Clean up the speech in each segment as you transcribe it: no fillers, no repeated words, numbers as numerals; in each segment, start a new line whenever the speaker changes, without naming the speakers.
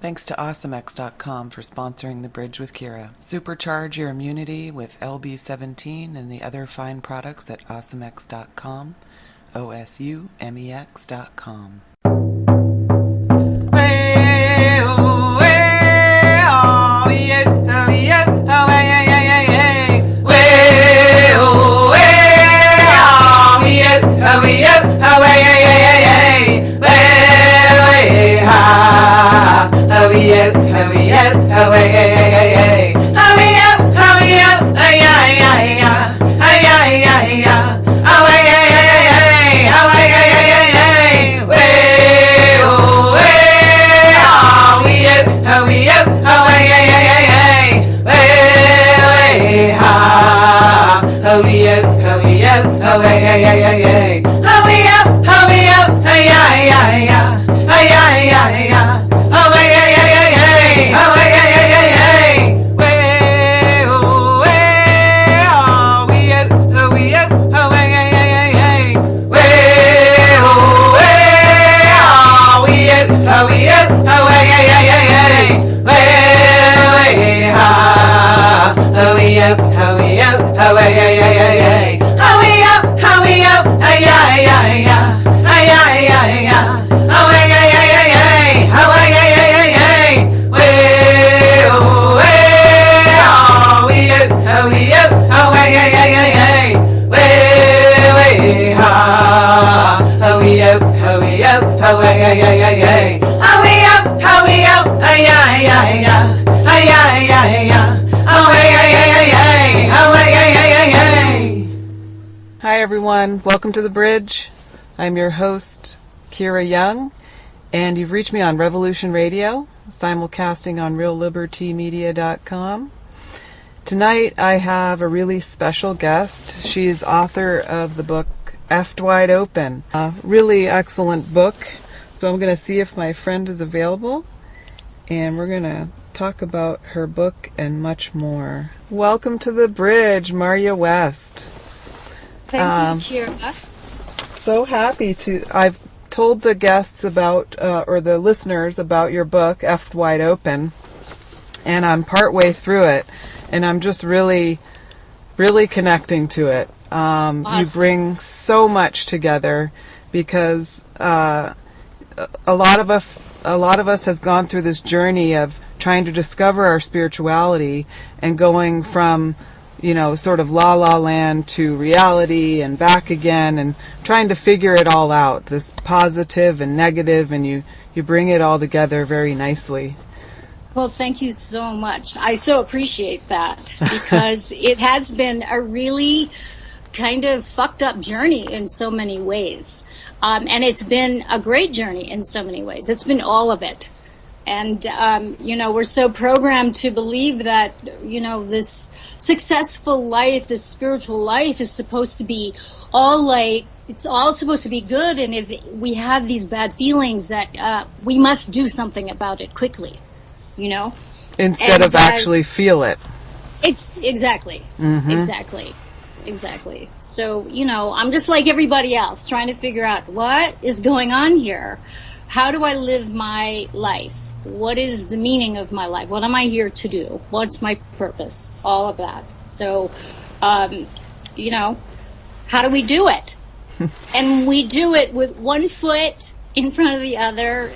Thanks to awesomex.com for sponsoring The Bridge with Kira. Supercharge your immunity with LB17 and the other fine products at awesomex.com, OSUMEX.com.
Hurry up, hurry up, hurry, hurry up, hurry up, ay, ay, ay, ay, ay, ay, ay, hurry up, hurry up, hurry up, ay, ay, ay, ay,
Hi everyone, welcome to The Bridge. I'm your host, Kira Young, and you've reached me on Revolution Radio, simulcasting on reallibertymedia.com. Tonight I have a really special guest. She is author of the book Effed Wide Open, a really excellent book. So I'm going to see if my friend is available, and we're going to talk about her book and much more. Welcome to The Bridge, Marja West.
Thank you, Kira.
So happy to. I've told the guests about, or the listeners about your book, Effed Wide Open, and I'm partway through it, and I'm just really, really connecting to it.
Awesome.
You bring so much together because a lot of us has gone through this journey of trying to discover our spirituality and going from, sort of la la land to reality and back again, and trying to figure it all out, this positive and negative, and you bring it all together very nicely.
Well, thank you so much. I so appreciate that because it has been a really kind of fucked up journey in so many ways. And it's been a great journey in so many ways. It's been all of it. And, we're so programmed to believe that, this successful life, this spiritual life is supposed to be it's all supposed to be good. And if we have these bad feelings that we must do something about it quickly,
Instead of actually feel it.
It's exactly. So, I'm just like everybody else trying to figure out what is going on here. How do I live my life? What is the meaning of my life? What am I here to do? What's my purpose? All of that. So, how do we do it? And we do it with one foot in front of the other.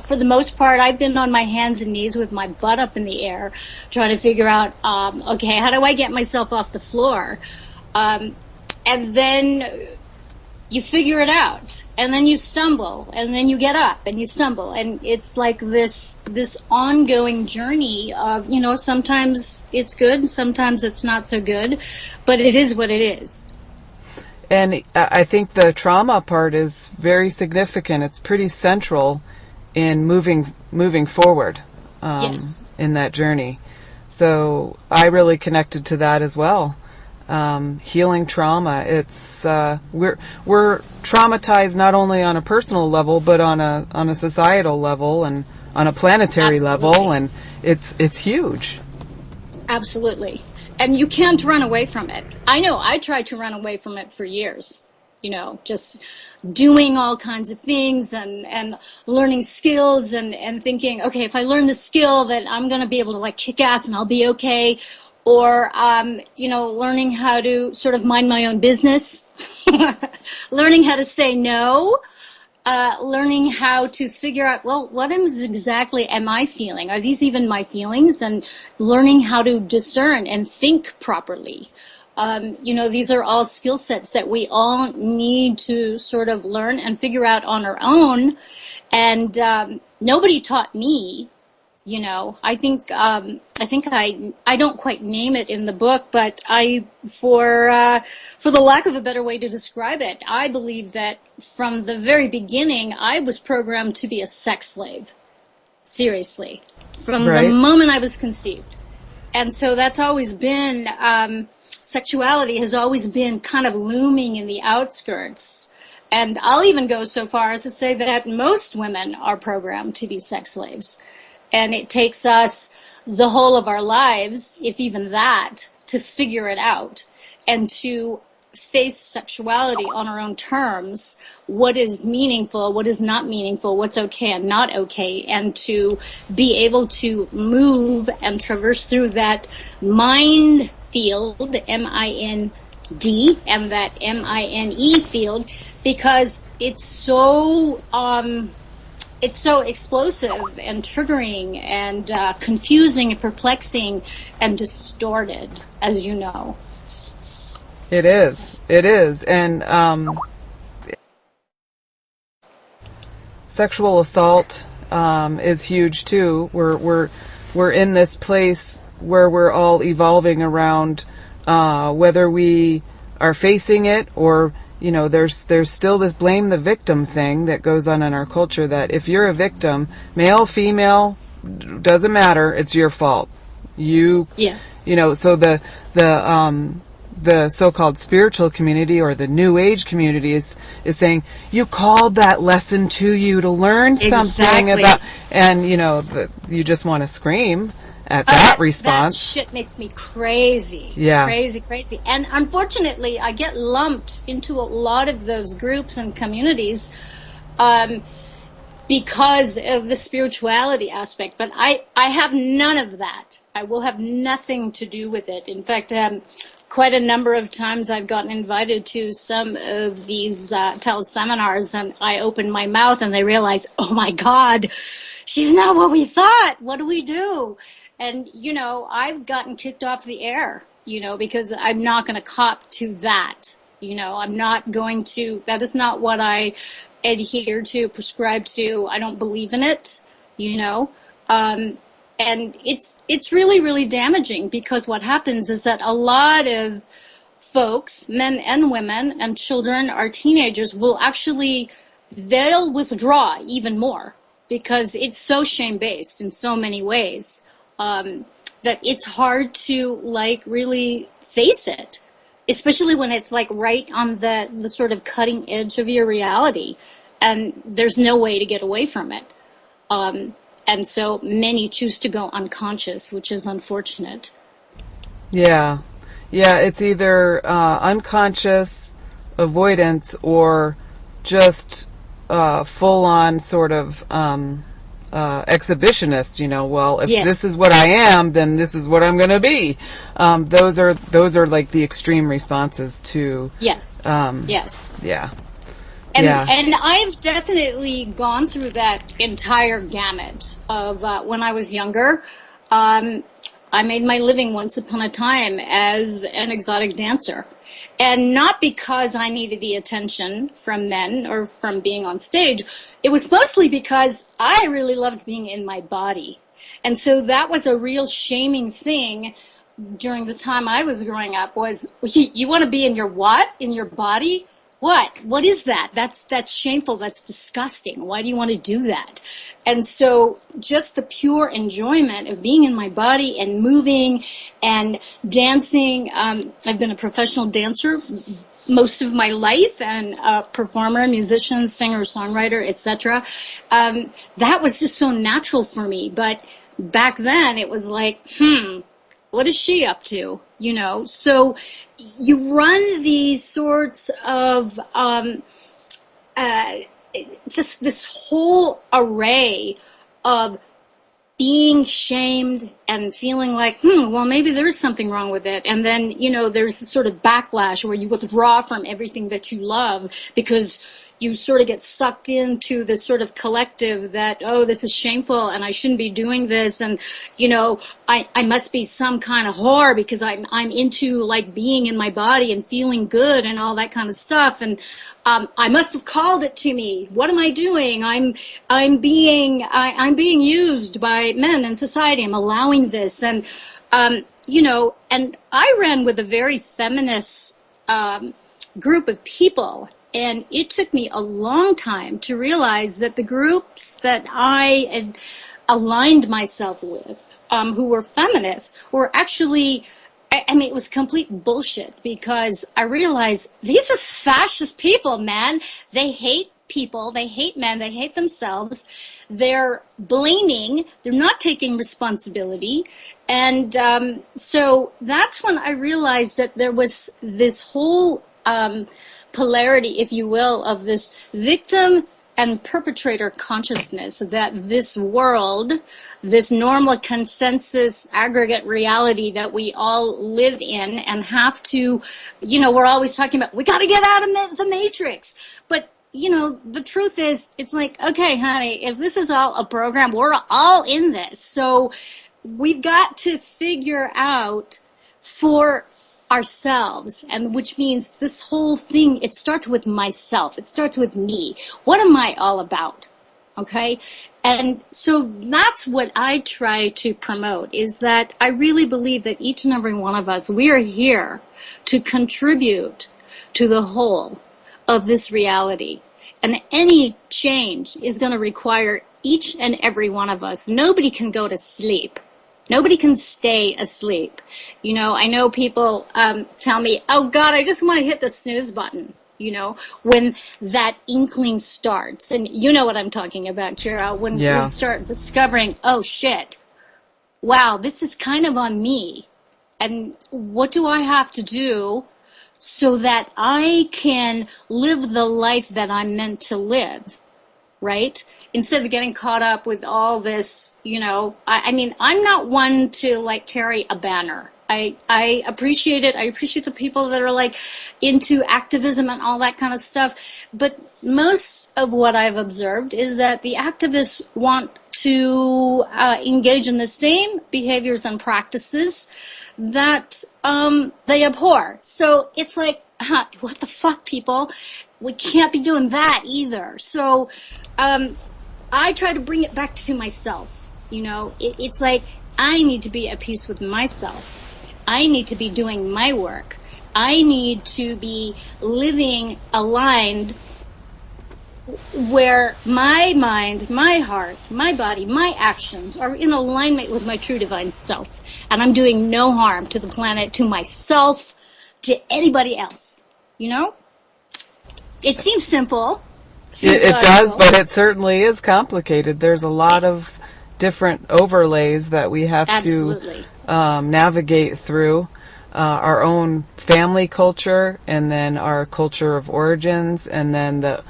For the most part, I've been on my hands and knees with my butt up in the air, trying to figure out, how do I get myself off the floor? And then you figure it out, and then you stumble, and then you get up, and you stumble, and it's like this ongoing journey of, sometimes it's good, sometimes it's not so good, but it is what it is.
And I think the trauma part is very significant. It's pretty central in moving forward
Yes.
in that journey. So I really connected to that as well. Healing trauma. It's we're traumatized not only on a personal level, but on a societal level and on a planetary
Absolutely.
level, and it's huge.
Absolutely. And you can't run away from it. I know I tried to run away from it for years. just doing all kinds of things and learning skills and thinking, okay, if I learn the skill, then I'm going to be able to like kick ass and I'll be okay. Or, learning how to sort of mind my own business, learning how to say no, learning how to figure out, well, what exactly am I feeling? Are these even my feelings? And learning how to discern and think properly. These are all skill sets that we all need to sort of learn and figure out on our own. And nobody taught me. I don't quite name it in the book, but for the lack of a better way to describe it, I believe that from the very beginning, I was programmed to be a sex slave. Seriously. From the moment I was conceived. And so that's always been, sexuality has always been kind of looming in the outskirts. And I'll even go so far as to say that most women are programmed to be sex slaves. And it takes us the whole of our lives, if even that, to figure it out and to face sexuality on our own terms, what is meaningful, what is not meaningful, what's okay and not okay, and to be able to move and traverse through that mind field, M-I-N-D, and that M-I-N-E field, because it's so explosive and triggering and confusing and perplexing and distorted, as you know.
It is. And sexual assault is huge too. We're in this place where we're all evolving around whether we are facing it or there's still this blame the victim thing that goes on in our culture, that if you're a victim, male, female, doesn't matter, it's your fault.
Yes.
So the so-called spiritual community or the new age community is saying, you called that lesson to you to learn something about, and you just want to scream at that response.
That shit makes me crazy.
Yeah.
Crazy. And unfortunately, I get lumped into a lot of those groups and communities because of the spirituality aspect. But I have none of that. I will have nothing to do with it. In fact, quite a number of times I've gotten invited to some of these teleseminars, and I open my mouth and they realize, oh my God, she's not what we thought. What do we do? And, I've gotten kicked off the air, because I'm not going to cop to that. I'm not going to, that is not what I adhere to, prescribe to. I don't believe in it, and it's really, really damaging, because what happens is that a lot of folks, men and women and children or teenagers they'll withdraw even more, because it's so shame-based in so many ways. That it's hard to really face it, especially when it's right on the sort of cutting edge of your reality, and there's no way to get away from it. And so many choose to go unconscious, which is unfortunate.
Yeah, it's either unconscious avoidance or just full-on sort of exhibitionist, well, if this is what I am, then this is what I'm going to be. Those are like the extreme responses to.
Yes. Yes.
Yeah.
And I've definitely gone through that entire gamut of when I was younger. I made my living once upon a time as an exotic dancer. And not because I needed the attention from men or from being on stage. It was mostly because I really loved being in my body. And so that was a real shaming thing during the time I was growing up, was, you want to be in your what? In your body? What is that? That's shameful. That's disgusting. Why do you want to do that? And so just the pure enjoyment of being in my body and moving and dancing. I've been a professional dancer most of my life, and a performer, musician, singer, songwriter, etc. That was just so natural for me. But back then it was What is she up to? You know, so you run these sorts of just this whole array of being shamed and feeling like, well, maybe there is something wrong with it. And then, you know, there's this sort of backlash where you withdraw from everything that you love because you sort of get sucked into this sort of collective that, oh, this is shameful and I shouldn't be doing this. And, you know, I must be some kind of whore because I'm into like being in my body and feeling good and all that kind of stuff. And, I must have called it to me. What am I doing? I'm being used by men in society. I'm allowing this. And, you know, and I ran with a very feminist, group of people. And it took me a long time to realize that the groups that I had aligned myself with, who were feminists, were actually, I mean, it was complete bullshit because I realized these are fascist people, man. They hate people. They hate men. They hate themselves. They're blaming. They're not taking responsibility. And so that's when I realized that there was this whole polarity, if you will, of this victim and perpetrator consciousness, that this world, this normal consensus aggregate reality that we all live in and have to, you know, we're always talking about, we got to get out of the matrix. But, you know, the truth is, it's like, okay, honey, if this is all a program, we're all in this. So we've got to figure out for ourselves, and which means this whole thing, it starts with myself. It starts with me. What am I all about? Okay? And so that's what I try to promote, is that I really believe that each and every one of us, we are here to contribute to the whole of this reality. And any change is going to require each and every one of us. Nobody can go to sleep. Nobody can stay asleep. You know, I know people tell me, oh God, I just want to hit the snooze button, you know, when that inkling starts. And you know what I'm talking about, Kira, when we start discovering, oh shit, wow, this is kind of on me. And what do I have to do so that I can live the life that I'm meant to live? Right? Instead of getting caught up with all this, you know, I mean, I'm not one to like carry a banner. I appreciate it. I appreciate the people that are like into activism and all that kind of stuff. But most of what I've observed is that the activists want to engage in the same behaviors and practices that they abhor. So it's like, what the fuck, people? We can't be doing that either. So I try to bring it back to myself. You know, it's like I need to be at peace with myself. I need to be doing my work. I need to be living aligned where my mind, my heart, my body, my actions are in alignment with my true divine self. And I'm doing no harm to the planet, to myself, to anybody else. You know? It seems simple.
It does, but it certainly is complicated. There's a lot of different overlays that we have to navigate through. Our own family culture, and then our culture of origins, and then the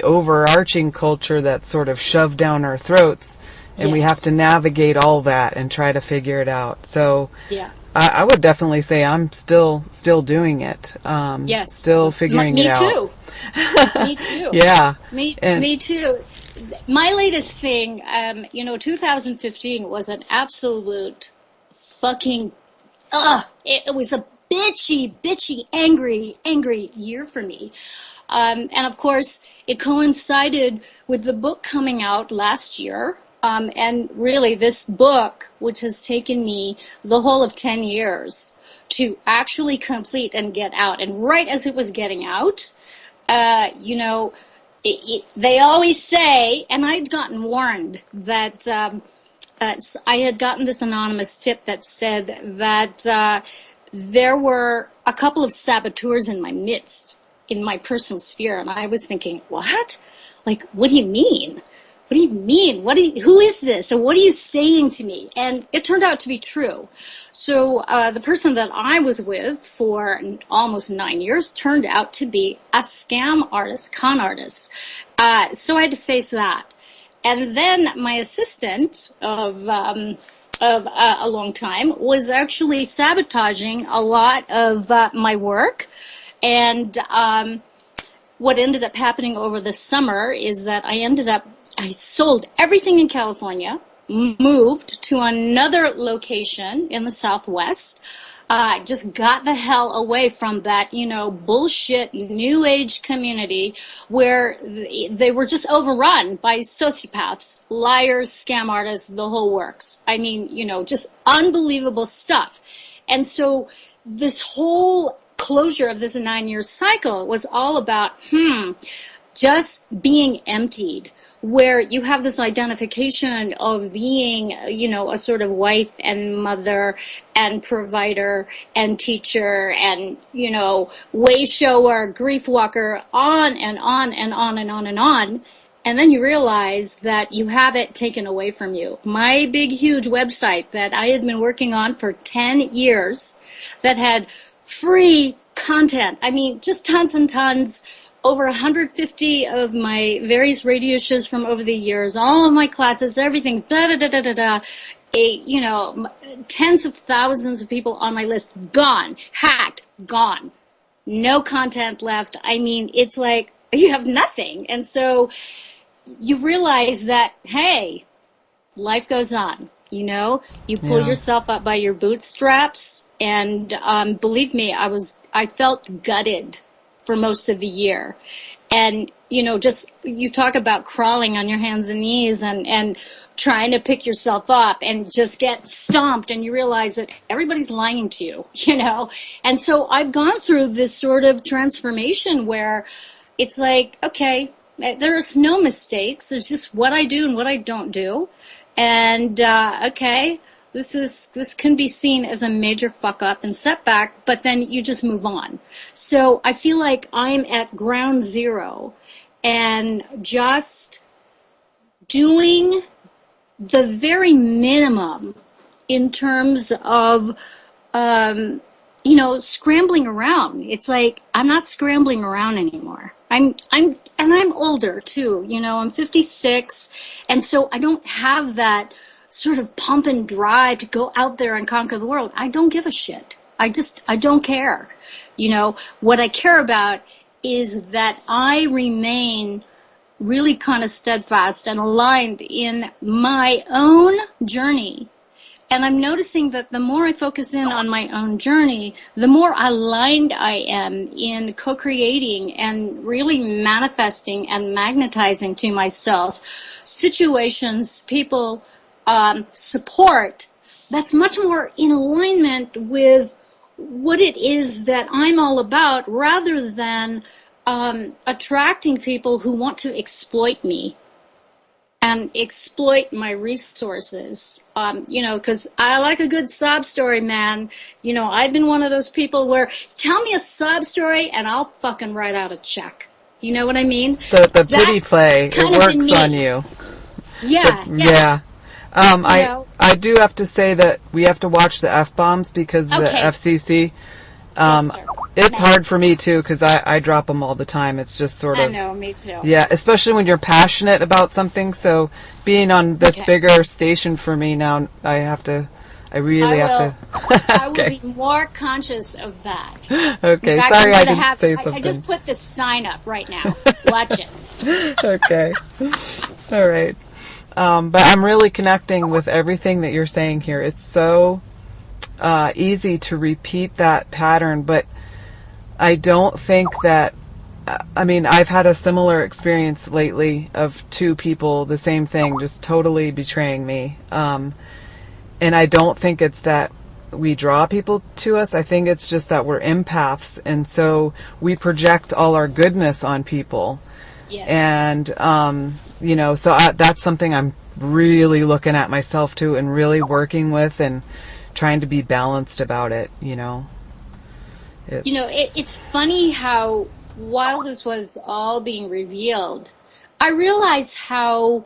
overarching culture that's sort of shoved down our throats. And we have to navigate all that and try to figure it out. So I would definitely say I'm still doing it. Still figuring it out.
Me too. Me too.
Yeah.
Me too. My latest thing, 2015 was an absolute fucking, it was a bitchy, angry year for me. And of course, it coincided with the book coming out last year. And really this book, which has taken me the whole of 10 years to actually complete and get out. And right as it was getting out, they always say, and I'd gotten warned that I had gotten this anonymous tip that said that there were a couple of saboteurs in my midst, in my personal sphere. And I was thinking, what? Like, what do you mean? what do you mean? Who is this? And what are you saying to me? And it turned out to be true. So the person that I was with for almost 9 years turned out to be a scam artist, con artist. So I had to face that. And then my assistant of a long time was actually sabotaging a lot of my work. And what ended up happening over the summer is that I sold everything in California, moved to another location in the Southwest, just got the hell away from that, bullshit new age community where they were just overrun by sociopaths, liars, scam artists, the whole works. I mean, just unbelievable stuff. And so this whole closure of this 9-year cycle was all about, just being emptied, where you have this identification of being, a sort of wife and mother and provider and teacher and, way shower, grief walker, on and on and on and on and on. And then you realize that you have it taken away from you. My big, huge website that I had been working on for 10 years that had free content. I mean, just tons and tons. Over 150 of my various radio shows from over the years, all of my classes, everything, tens of thousands of people on my list, gone, hacked, gone. No content left. I mean, it's like you have nothing. And so you realize that, hey, life goes on. You pull yourself up by your bootstraps. And believe me, I felt gutted for most of the year. And, just you talk about crawling on your hands and knees and trying to pick yourself up and just get stomped, and you realize that everybody's lying to you, And so I've gone through this sort of transformation where it's like, okay, there's no mistakes. There's just what I do and what I don't do. And, okay, this can be seen as a major fuck up and setback, but then you just move on. So I feel like I'm at ground zero and just doing the very minimum in terms of, scrambling around. It's like I'm not scrambling around anymore. I'm older too. I'm 56, and so I don't have that sort of pump and drive to go out there and conquer the world. I don't give a shit. I don't care. What I care about is that I remain really kind of steadfast and aligned in my own journey. And I'm noticing that the more I focus in on my own journey, the more aligned I am in co-creating and really manifesting and magnetizing to myself situations, people, support that's much more in alignment with what it is that I'm all about, rather than attracting people who want to exploit me and exploit my resources. Because I like a good sob story, man. I've been one of those people where tell me a sob story and I'll fucking write out a check. You know what I mean?
The pity play, it works on you.
Yeah.
I do have to say that we have to watch the F-bombs because the FCC.
Yes, sir.
It's hard for me too because I drop them all the time. It's just sort of.
I know, me too.
Yeah, especially when you're passionate about something. So being on this bigger station for me now, I really have to.
I will be more conscious of that.
Okay,
fact,
sorry I didn't say something.
I just put this sign up right now. Watch it.
Okay. All right. But I'm really connecting with everything that you're saying here. It's so easy to repeat that pattern, but I don't think that, I've had a similar experience lately of two people, the same thing, just totally betraying me. And I don't think it's that we draw people to us. I think it's just that we're empaths, and so we project all our goodness on people.
Yes.
And, so that's something I'm really looking at myself too and really working with and trying to be balanced about it,
It's funny how, while this was all being revealed, I realized how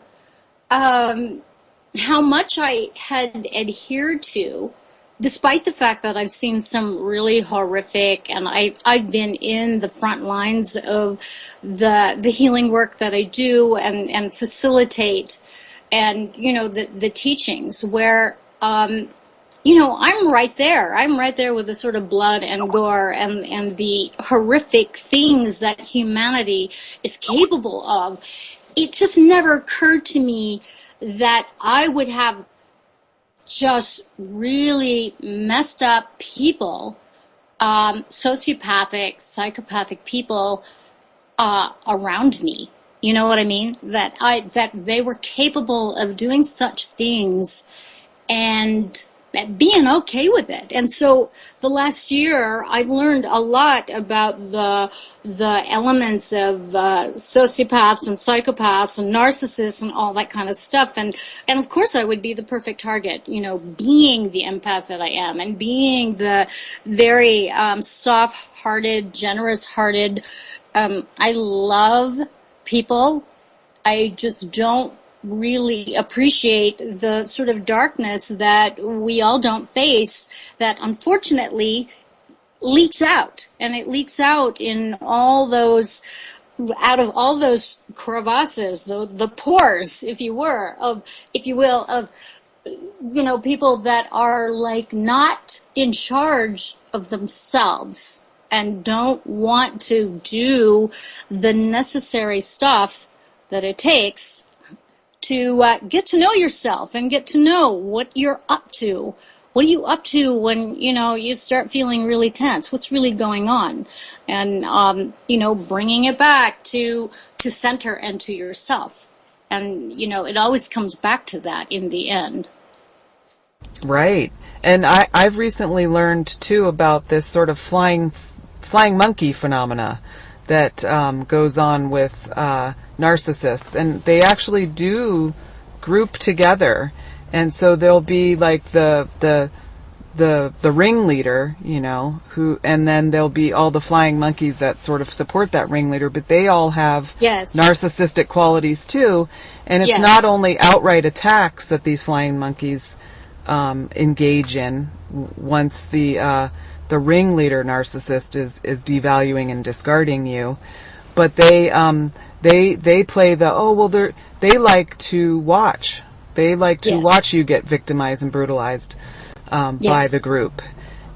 how much I had adhered to, despite the fact that I've seen some really horrific, and I've been in the front lines of the healing work that I do and facilitate, and the teachings where I'm right there. I'm right there with the sort of blood and gore and the horrific things that humanity is capable of. It just never occurred to me that I would have just really messed up people, sociopathic, psychopathic people around me. You know what I mean? That they were capable of doing such things and being okay with it. And so the last year, I've learned a lot about the elements of sociopaths and psychopaths and narcissists and all that kind of stuff. And of course, I would be the perfect target, being the empath that I am and being the very soft-hearted, generous-hearted. I love people. I just don't really appreciate the sort of darkness that we all don't face, that unfortunately leaks out. And it leaks out in all those, out of all those crevasses, the pores, if you will, of people that are like not in charge of themselves and don't want to do the necessary stuff that it takes to get to know yourself and get to know what you're up to. What are you up to when, you start feeling really tense? What's really going on? And, bringing it back to center and to yourself. And, it always comes back to that in the end.
Right. And I've recently learned, too, about this sort of flying monkey phenomena that goes on with narcissists, and they actually do group together, and so there'll be like the ringleader, who, and then there'll be all the flying monkeys that sort of support that ringleader, but they all have narcissistic qualities too, and it's not only outright attacks that these flying monkeys engage in once the ringleader narcissist is devaluing and discarding you, but they play they like to watch. They like to watch you get victimized and brutalized by the group.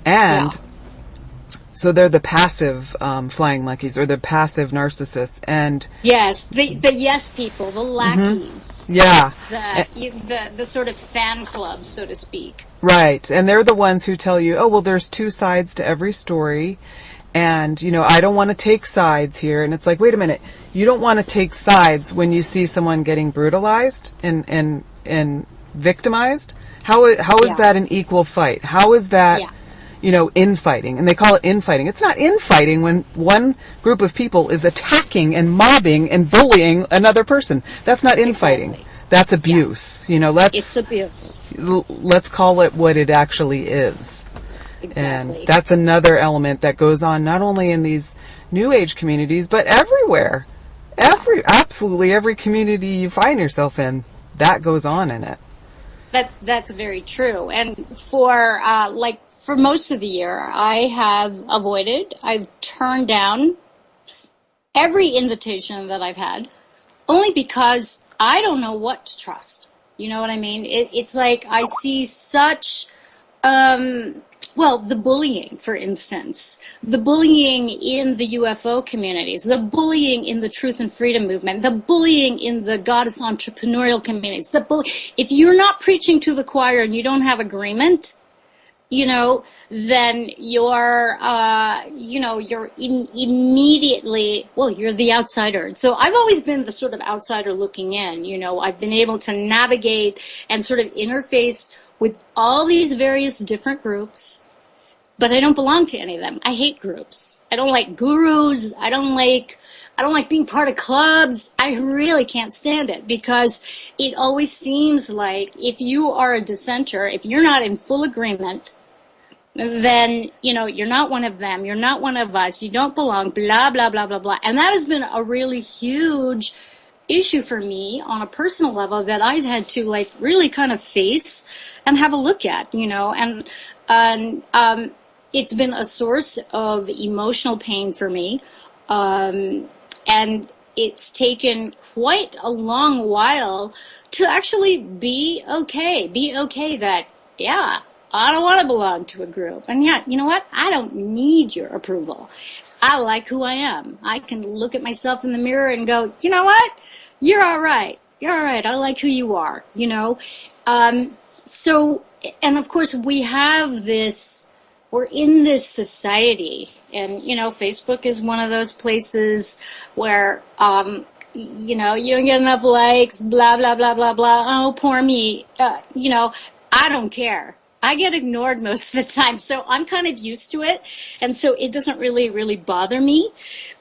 And so they're the passive flying monkeys, or the passive narcissists. And
the yes people, the lackeys. The sort of fan club, so to speak.
Right. And they're the ones who tell you, there's two sides to every story. And, I don't want to take sides here. And it's like, wait a minute. You don't want to take sides when you see someone getting brutalized and victimized? How is that an equal fight? How is that, infighting? And they call it infighting. It's not infighting when one group of people is attacking and mobbing and bullying another person. That's not infighting. Exactly. That's abuse.
It's abuse.
Let's call it what it actually is.
Exactly.
And that's another element that goes on not only in these New Age communities, but everywhere. Absolutely every community you find yourself in, that goes on in it.
That's very true. And for most of the year, I've turned down every invitation that I've had, only because I don't know what to trust. You know what I mean? It's like I see such, the bullying, for instance, the bullying in the UFO communities, the bullying in the Truth and Freedom movement, the bullying in the goddess entrepreneurial communities, if you're not preaching to the choir and you don't have agreement, then you're immediately, you're the outsider. So I've always been the sort of outsider looking in. I've been able to navigate and sort of interface with all these various different groups, but I don't belong to any of them. I hate groups. I don't like gurus. I don't like being part of clubs. I really can't stand it, because it always seems like if you are a dissenter, if you're not in full agreement, then, you're not one of them. You're not one of us. You don't belong, blah, blah, blah, blah, blah. And that has been a really huge issue for me on a personal level that I've had to like really kind of face and have a look at, and it's been a source of emotional pain for me, and it's taken quite a long while to actually be okay that, yeah, I don't want to belong to a group. And yeah, you know what? I don't need your approval. I like who I am. I can look at myself in the mirror and go, you know what? You're all right. You're all right. I like who you are, So, and of course, we're in this society, and, Facebook is one of those places where, you don't get enough likes, blah, blah, blah, blah, blah. Oh, poor me. I don't care. I get ignored most of the time, so I'm kind of used to it, and so it doesn't really, really bother me.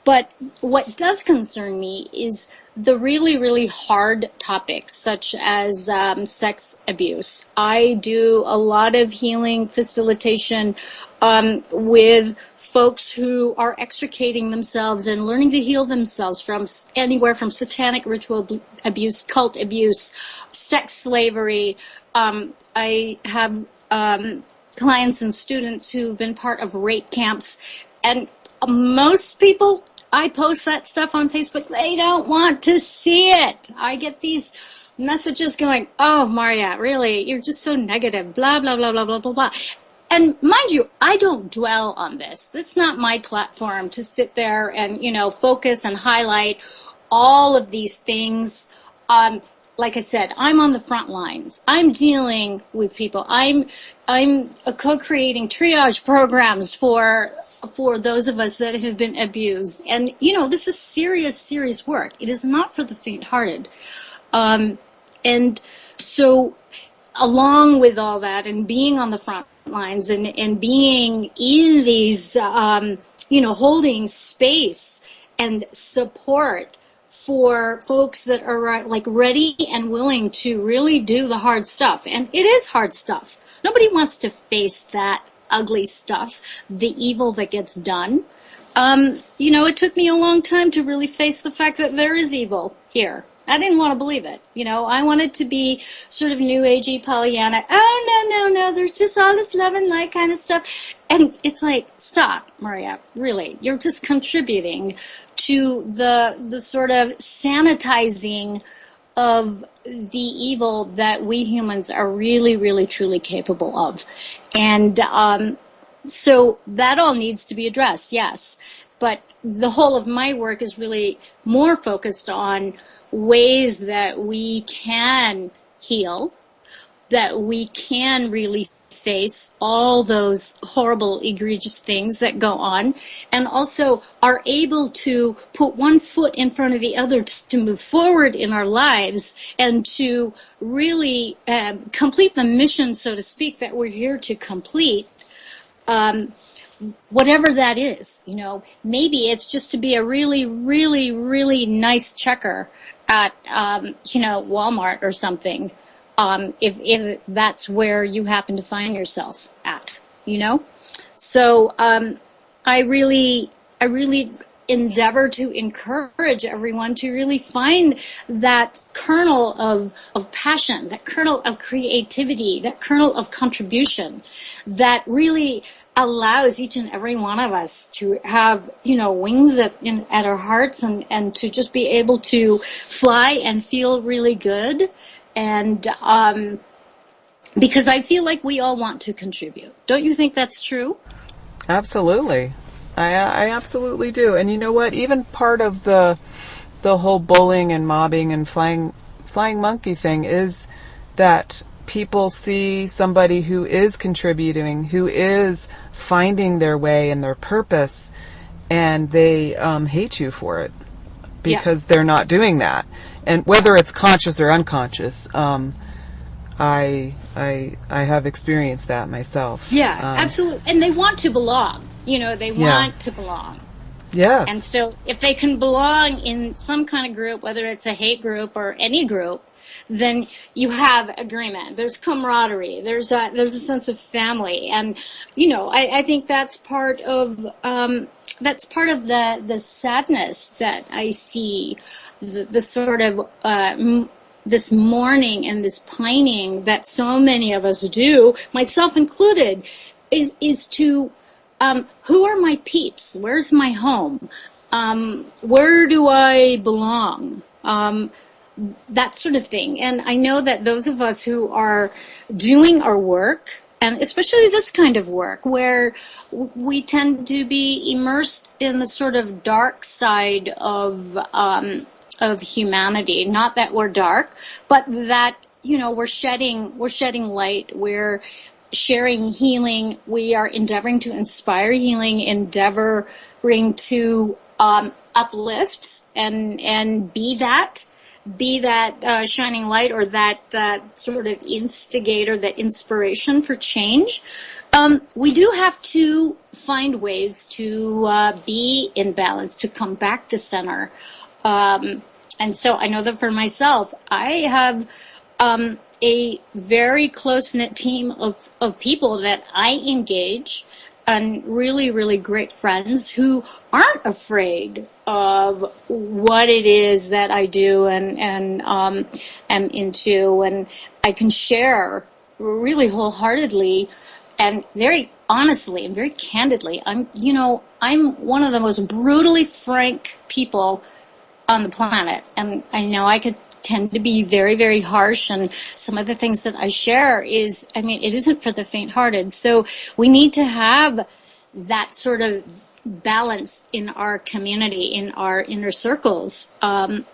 But what does concern me is the really, really hard topics, such as sex abuse. I do a lot of healing facilitation with folks who are extricating themselves and learning to heal themselves from anywhere from satanic ritual abuse, cult abuse, sex slavery. I have clients and students who've been part of rape camps, and most people, I post that stuff on Facebook, they don't want to see it. I get these messages going, oh, Marja, really, you're just so negative, blah, blah, blah, blah, blah, blah, blah. And mind you, I don't dwell on this. That's not my platform to sit there and, focus and highlight all of these things. Like I said, I'm on the front lines. I'm dealing with people. I'm co-creating triage programs for those of us that have been abused. And, this is serious, serious work. It is not for the faint-hearted. And so along with all that and being on the front lines and being in these, holding space and support for folks that are like ready and willing to really do the hard stuff. And it is hard stuff. Nobody wants to face that ugly stuff, the evil that gets done. It took me a long time to really face the fact that there is evil here. I didn't want to believe it. I wanted to be sort of new agey Pollyanna. Oh, no, there's just all this love and light kind of stuff. And it's like, stop, Marja, really. You're just contributing to the sort of sanitizing of the evil that we humans are really, really, truly capable of. And so that all needs to be addressed, yes. But the whole of my work is really more focused on ways that we can heal, that we can really face all those horrible, egregious things that go on, and also are able to put one foot in front of the other to move forward in our lives and to really complete the mission, so to speak, that we're here to complete. Whatever that is, maybe it's just to be a really, really, really nice checker at, Walmart or something, if that's where you happen to find yourself at, So, I really endeavor to encourage everyone to really find that kernel of passion, that kernel of creativity, that kernel of contribution that really allows each and every one of us to have, wings at our hearts and to just be able to fly and feel really good. And because I feel like we all want to contribute. Don't you think that's true?
Absolutely. I absolutely do. And you know what? Even part of the whole bullying and mobbing and flying monkey thing is that people see somebody who is contributing, who is finding their way and their purpose, and they hate you for it because they're not doing that. And whether it's conscious or unconscious, I have experienced that myself.
Yeah, absolutely. And they want to belong. They want to belong.
Yes.
And so if they can belong in some kind of group, whether it's a hate group or any group, then you have agreement. There's camaraderie. There's a sense of family. And, I think that's part of that's part of the sadness that I see, the sort of this mourning and this pining that so many of us do, myself included, is to who are my peeps? Where's my home? Where do I belong? That sort of thing. And I know that those of us who are doing our work, and especially this kind of work, where we tend to be immersed in the sort of dark side of humanity. Not that we're dark, but that, you know, we're shedding light. We're sharing healing. We are endeavoring to inspire healing, endeavoring to uplift and be that shining light, or that sort of instigator, that inspiration for change. We do have to find ways to be in balance, to come back to center. And so I know that for myself, I have a very close-knit team of people that I engage, and really, really great friends who aren't afraid of what it is that I do and am into, and I can share really wholeheartedly and very honestly and very candidly. I'm one of the most brutally frank people on the planet, and I know I could tend to be very, very harsh, and some of the things that I share it isn't for the faint-hearted. So we need to have that sort of balance in our community, in our inner circles,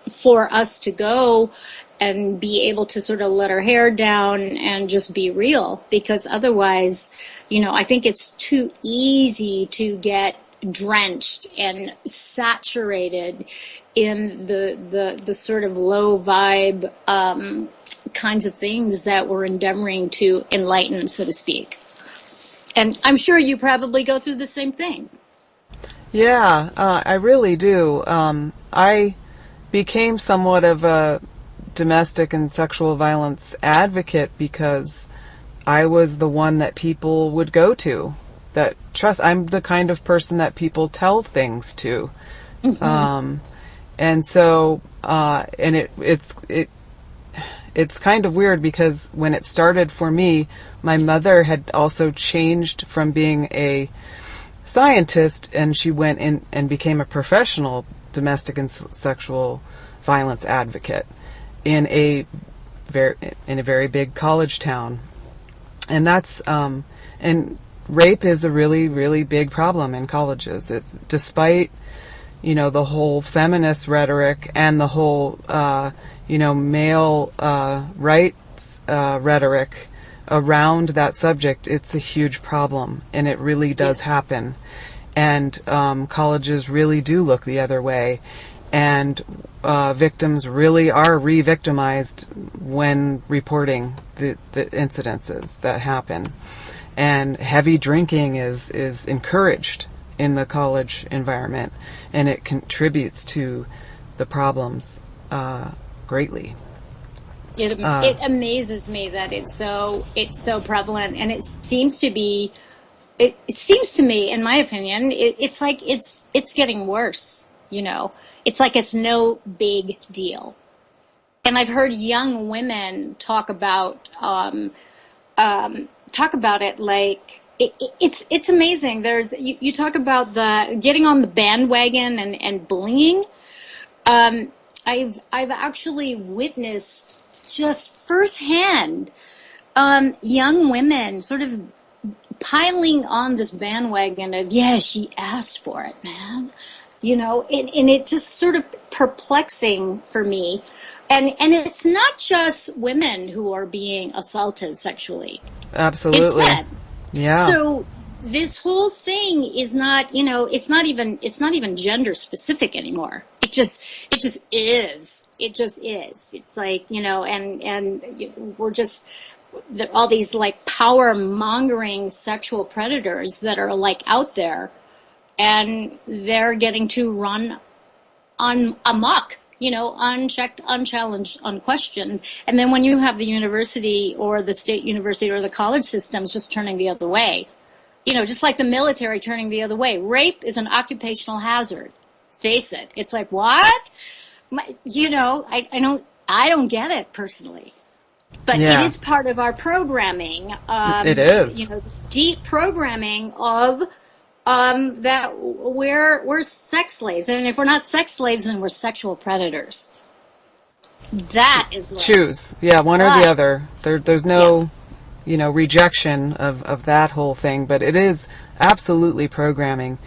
for us to go and be able to sort of let our hair down and just be real, because otherwise, I think it's too easy to get drenched and saturated in the sort of low vibe kinds of things that we're endeavoring to enlighten, so to speak. And I'm sure you probably go through the same thing.
Yeah, I really do. I became somewhat of a domestic and sexual violence advocate because I was the one that people would go to. I'm the kind of person that people tell things to. Mm-hmm. And so, it's kind of weird because when it started for me, my mother had also changed from being a scientist, and she went in and became a professional domestic and sexual violence advocate in a very big college town. And that's, and rape is a really, really big problem in colleges. Despite, the whole feminist rhetoric and the whole, male rights rhetoric around that subject, it's a huge problem, and it really does happen. And colleges really do look the other way, and victims really are re-victimized when reporting the incidences that happen. And heavy drinking is encouraged in the college environment, and it contributes to the problems greatly.
It amazes me that it's so prevalent, and it seems to be. It seems to me, in my opinion, it's like it's getting worse. It's like it's no big deal. And I've heard young women talk about it like it's amazing. You talk about the getting on the bandwagon and bullying. I've actually witnessed just firsthand young women sort of piling on this bandwagon of, she asked for it, man. And it just sort of perplexing for me. And it's not just women who are being assaulted sexually.
Absolutely.
It's men.
Yeah.
So this whole thing is not, it's not even gender specific anymore. It just is. It just is. It's like, and we're just, all these like power mongering sexual predators that are like out there, and they're getting to run amok, unchecked, unchallenged, unquestioned. And then when you have the university or the state university or the college systems just turning the other way, just like the military turning the other way. Rape is an occupational hazard. Face it. It's like, what? I don't get it personally. But it is part of our programming.
It is.
This deep programming of that we're sex slaves. And if we're not sex slaves, then we're sexual predators. That is
choose. Yeah, one or the other. There's no, rejection of that whole thing, but it is absolutely programming.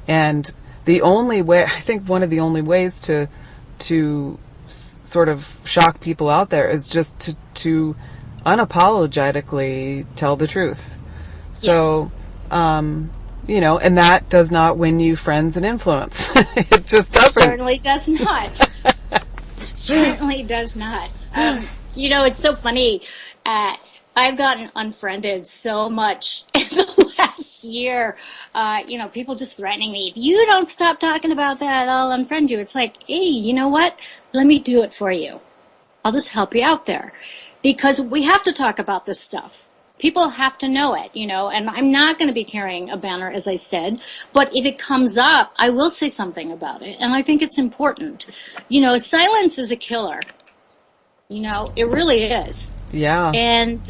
And the only way, I think one of the only ways to sort of shock people out there is just to unapologetically tell the truth. So, and that does not win you friends and influence. It just doesn't.
It certainly does not. Certainly does not. It's so funny. I've gotten unfriended so much in the last year. People just threatening me. If you don't stop talking about that, I'll unfriend you. It's like, hey, you know what? Let me do it for you. I'll just help you out there. Because we have to talk about this stuff. People have to know it, and I'm not going to be carrying a banner, as I said, but if it comes up, I will say something about it, and I think it's important. Silence is a killer. It really is.
Yeah.
And,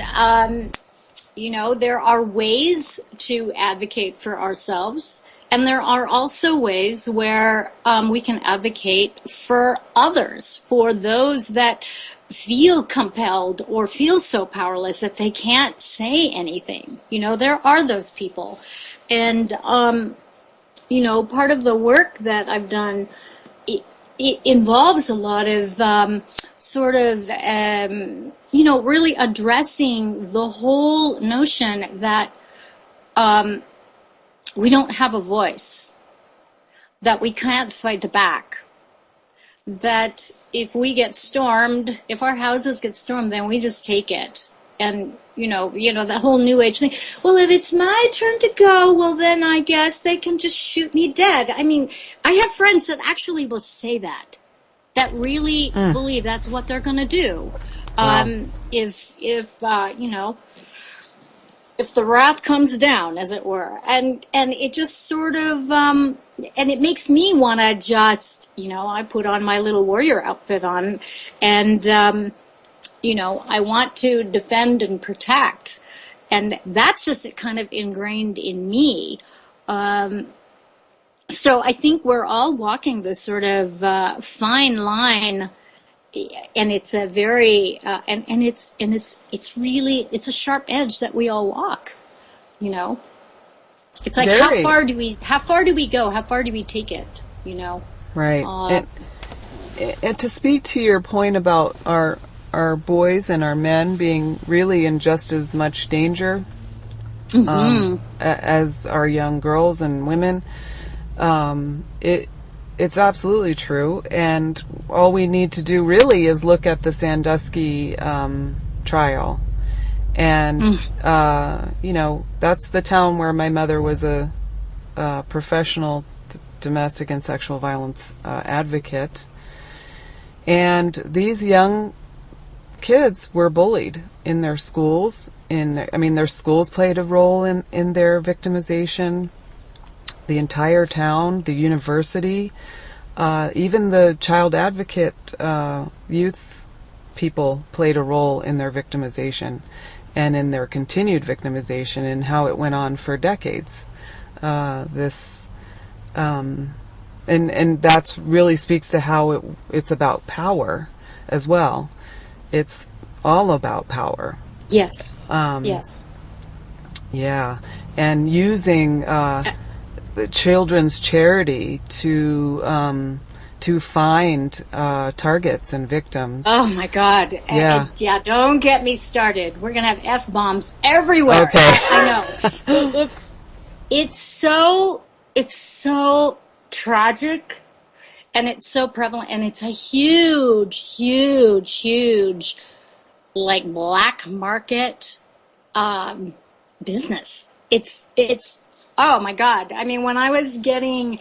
there are ways to advocate for ourselves, and there are also ways where we can advocate for others, for those that feel compelled or feel so powerless that they can't say anything. There are those people. And, part of the work that I've done, it involves a lot of really addressing the whole notion that we don't have a voice, that we can't fight back, that if we get stormed, if our houses get stormed, then we just take it. And, that whole new age thing. Well, if it's my turn to go, well, then I guess they can just shoot me dead. I mean, I have friends that actually will say that really believe that's what they're going to do. Wow. If the wrath comes down, as it were. And it just sort of, and it makes me want to just, I put on my little warrior outfit on, and, I want to defend and protect. And that's just kind of ingrained in me. So I think we're all walking this sort of fine line, and it's a very it's really a sharp edge that we all walk. It's like how far do we go? How far do we take it?
Right. And to speak to your point about our boys and our men being really in just as much danger as our young girls and women. It's absolutely true, and all we need to do really is look at the Sandusky trial, and that's the town where my mother was a professional domestic and sexual violence advocate, and these young kids were bullied in their schools. Their schools played a role in their victimization. The entire town, the university, even the child advocate youth people played a role in their victimization and in their continued victimization and how it went on for decades. And that's really speaks to how it's about power as well. It's all about power.
Yes. Yes.
Yeah. And using the children's charity to find targets and victims.
Oh my God!
Yeah,
don't get me started. We're gonna have F-bombs everywhere.
Okay.
I know. It's so tragic, and it's so prevalent, and it's a huge, like black market business. It's. Oh my God. I mean, when I was getting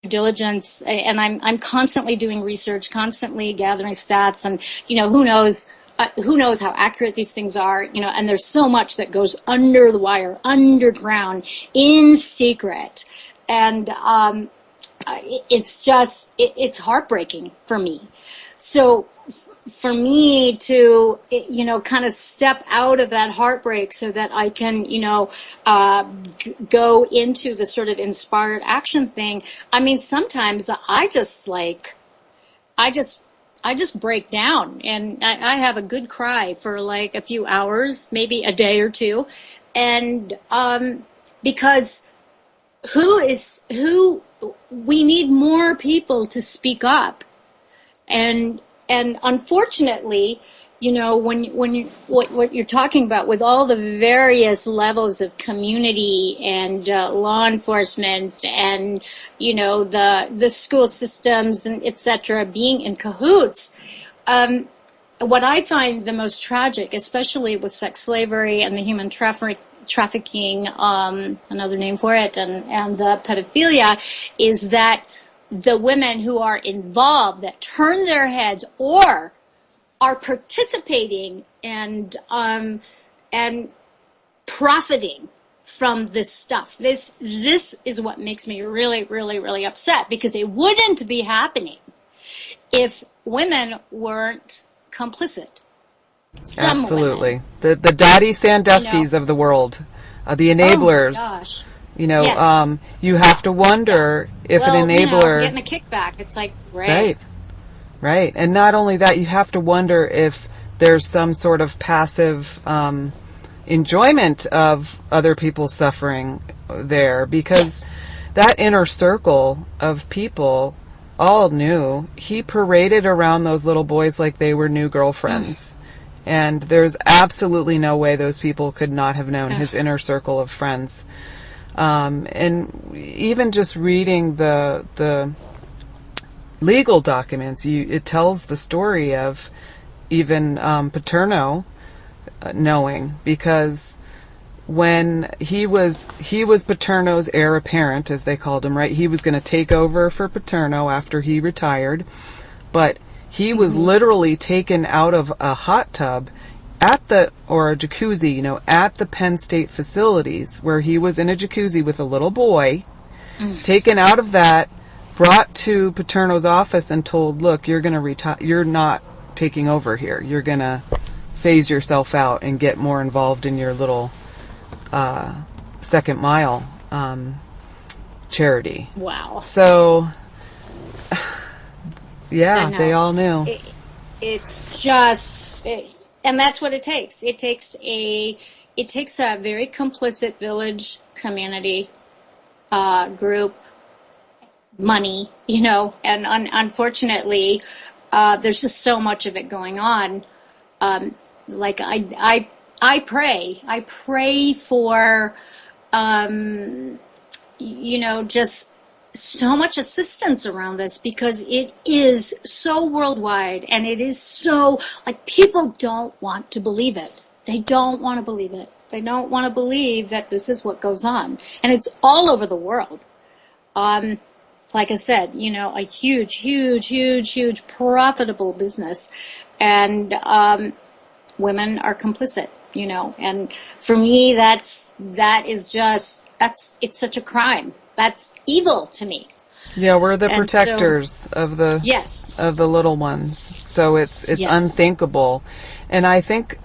diligence, and I'm constantly doing research, constantly gathering stats, and who knows who knows how accurate these things are, and there's so much that goes under the wire, underground, in secret. And it's just, it's heartbreking for me. So for me to, kind of step out of that heartbreak so that I can, go into the sort of inspired action thing. I mean, sometimes I just break down, and I have a good cry for like a few hours, maybe a day or two. And, because we need more people to speak up. And unfortunately, what you're talking about with all the various levels of community and law enforcement and the school systems and etc. being in cahoots, what I find the most tragic, especially with sex slavery and the human trafficking, another name for it, and the pedophilia, is that the women who are involved, that turn their heads or are participating and profiting from this stuff. This is what makes me really, really, really upset, because it wouldn't be happening if women weren't complicit. Some
Absolutely.
women.
The Dottie Sandusky's of the world, the enablers.
Oh my gosh.
Yes. You have to wonder if an enabler...
getting a kickback, it's like, great.
Right. And not only that, you have to wonder if there's some sort of passive enjoyment of other people's suffering there, because that inner circle of people all knew. He paraded around those little boys like they were new girlfriends. And there's absolutely no way those people could not have known his inner circle of friends. And even just reading the legal documents, it tells the story of even Paterno knowing, because when he was Paterno's heir apparent, as they called him, right? He was going to take over for Paterno after he retired, but he was literally taken out of a hot tub or a jacuzzi, at the Penn State facilities, where he was in a jacuzzi with a little boy, taken out of that, brought to Paterno's office and told, look, you're going to retire. You're not taking over here. You're going to phase yourself out and get more involved in your little second mile charity.
Wow.
So, they all knew.
It's just, and that's what it takes. It takes a very complicit village, community, group, money, and unfortunately, there's just so much of it going on. Like I pray for, just so much assistance around this, because it is so worldwide, and it is so, like, people don't want to believe it. They don't want to believe it. They don't want to believe that this is what goes on. And it's all over the world. Like I said, a huge, huge, huge, huge profitable business. And women are complicit, And for me, it's such a crime. That's evil to me.
Yeah, we're the protectors of the little ones. So it's unthinkable. And I think,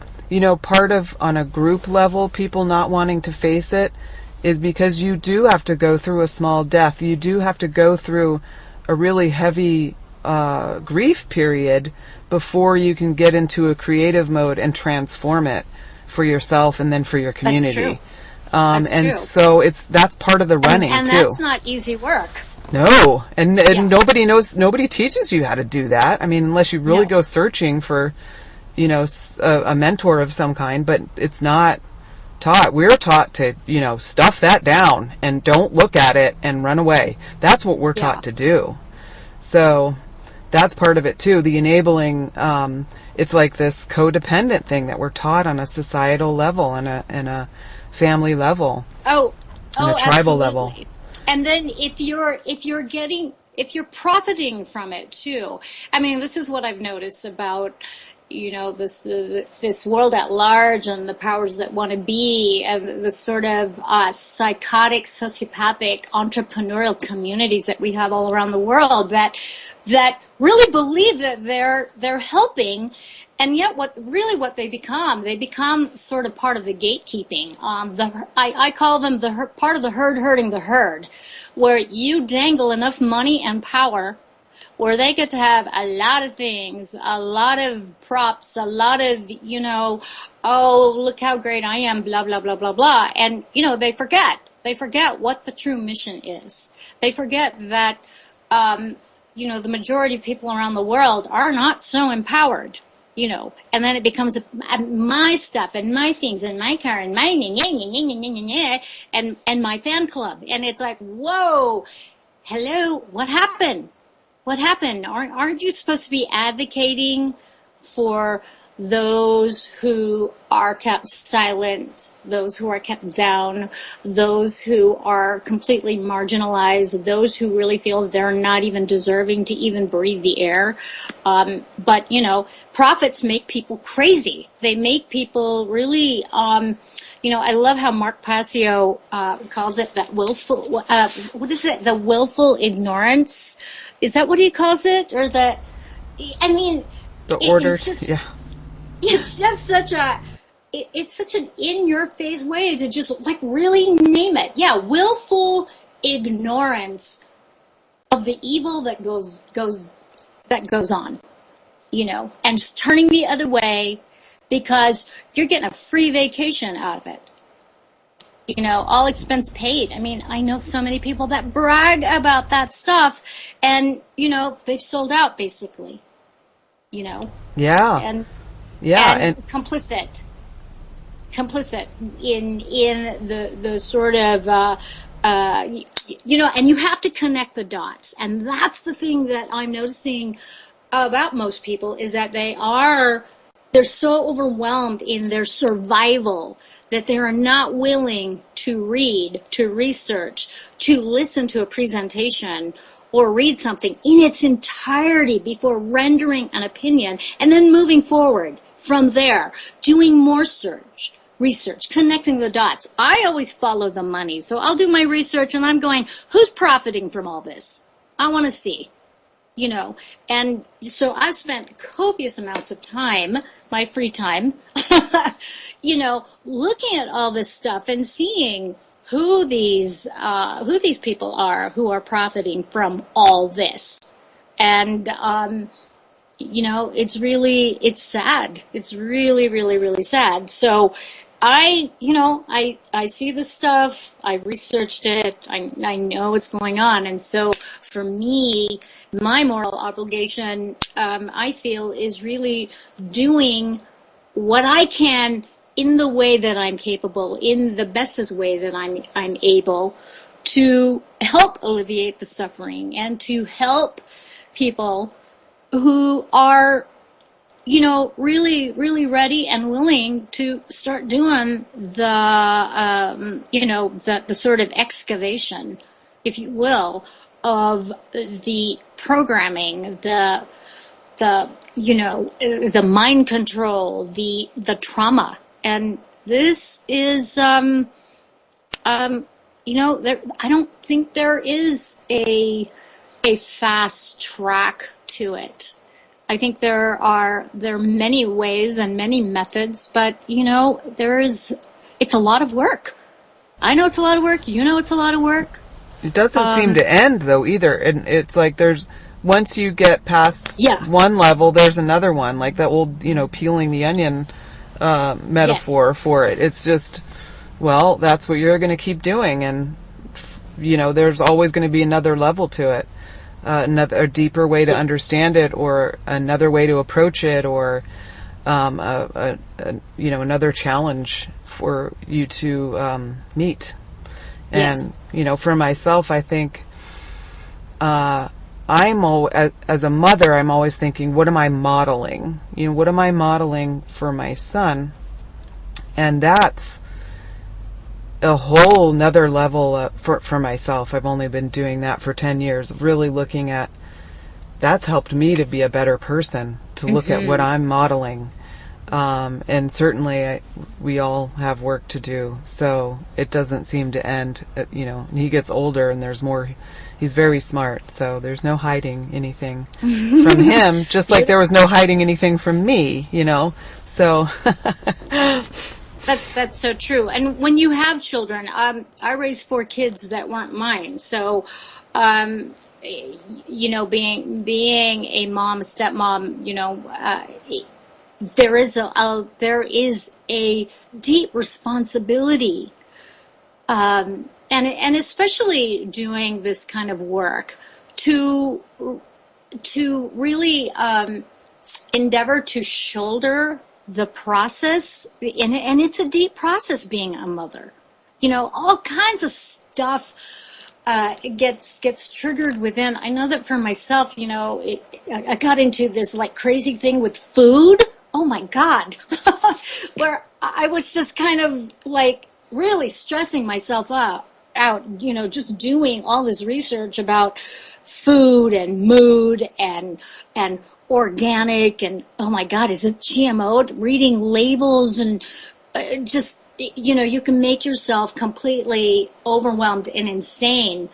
part of, on a group level, people not wanting to face it is because you do have to go through a small death. You do have to go through a really heavy grief period before you can get into a creative mode and transform it for yourself and then for your community.
That's true. That's true.
So that's part of the running
and
too.
That's not easy work.
No, and nobody teaches you how to do that. I mean, unless you really go searching for, a mentor of some kind, but it's not taught. We're taught to, stuff that down and don't look at it and run away. That's what we're taught to do. So that's part of it too. The enabling, it's like this codependent thing that we're taught on a societal level and a family level. And a tribal level.
And then if you're profiting from it too. I mean, this is what I've noticed about, this world at large and the powers that want to be and the sort of psychotic, sociopathic, entrepreneurial communities that we have all around the world that really believe that they're helping, and yet what they become sort of part of the gatekeeping. I call them part of the herd herding the herd, where you dangle enough money and power where they get to have a lot of things, a lot of props, a lot of, oh, look how great I am, blah, blah, blah, blah, blah. And, they forget what the true mission is. They forget that, the majority of people around the world are not so empowered, and then it becomes my stuff and my things and my car and my and my fan club. And it's like, whoa, hello, what happened? What happened? Aren't you supposed to be advocating for those who are kept silent, those who are kept down, those who are completely marginalized, those who really feel they're not even deserving to even breathe the air? But, profits make people crazy. They make people really... I love how Mark Passio calls it that willful, what is it? The willful ignorance. Is that what he calls it? Or the order. Yeah. It's just such an in-your-face way to just really name it. Yeah, willful ignorance of the evil that goes on, and just turning the other way, because you're getting a free vacation out of it. All expense paid. I know so many people that brag about that stuff, and, they've sold out, basically. Yeah.
And
complicit in the sort of, and you have to connect the dots. And that's the thing that I'm noticing about most people, is that they're so overwhelmed in their survival that they are not willing to read, to research, to listen to a presentation or read something in its entirety before rendering an opinion, and then moving forward from there, doing more research, connecting the dots. I always follow the money, so I'll do my research and I'm going, who's profiting from all this? I want to see. And so I've spent copious amounts of time, my free time, looking at all this stuff and seeing who these people are who are profiting from all this. And, it's sad. It's really, really, really sad. So I see the stuff, I researched it, I know what's going on, and so for me, my moral obligation, I feel, is really doing what I can in the way that I'm capable, in the bestest way that I'm able, to help alleviate the suffering and to help people who are really, really ready and willing to start doing the sort of excavation, if you will, of the programming, the mind control, the trauma. And this is, I don't think there is a fast track to it. I think there are many ways and many methods, but it's a lot of work. I know it's a lot of work. It's a lot of work.
It doesn't seem to end though either. And it's like once you get past one level, there's another one, like that old, peeling the onion metaphor for it. It's just, that's what you're going to keep doing. And, there's always going to be another level to it. A deeper way to understand it, or another way to approach it, or another challenge for you to meet. And for myself, I think as a mother, I'm always thinking, what am I modeling? What am I modeling for my son? And that's a whole nother level for myself. I've only been doing that for 10 years, really looking at that's helped me to be a better person, to look at what I'm modeling. And certainly we all have work to do, so it doesn't seem to end. And he gets older and there's more. He's very smart, so there's no hiding anything from him, just like there was no hiding anything from me, so.
That's so true. And when you have children, I raised 4 kids that weren't mine. So, being a mom, a stepmom, there is a deep responsibility, and especially doing this kind of work to really endeavor to shoulder the process, and it's a deep process being a mother. All kinds of stuff gets triggered within. I know that for myself, I got into this like crazy thing with food. Oh my God, where I was just kind of like really stressing myself out, just doing all this research about food and mood and organic and, oh my God, is it GMO? Reading labels and just, you can make yourself completely overwhelmed and insane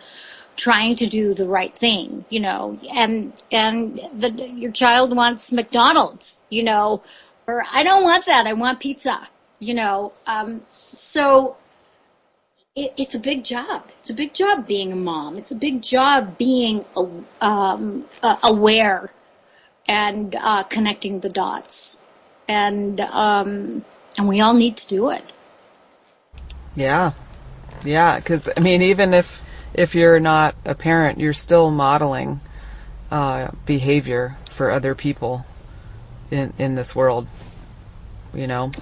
trying to do the right thing, and your child wants McDonald's, or I don't want that, I want pizza, so it's a big job. It's a big job being a mom. It's a big job being aware and connecting the dots, and we all need to do it.
Yeah, because even if you're not a parent, you're still modeling behavior for other people in this world.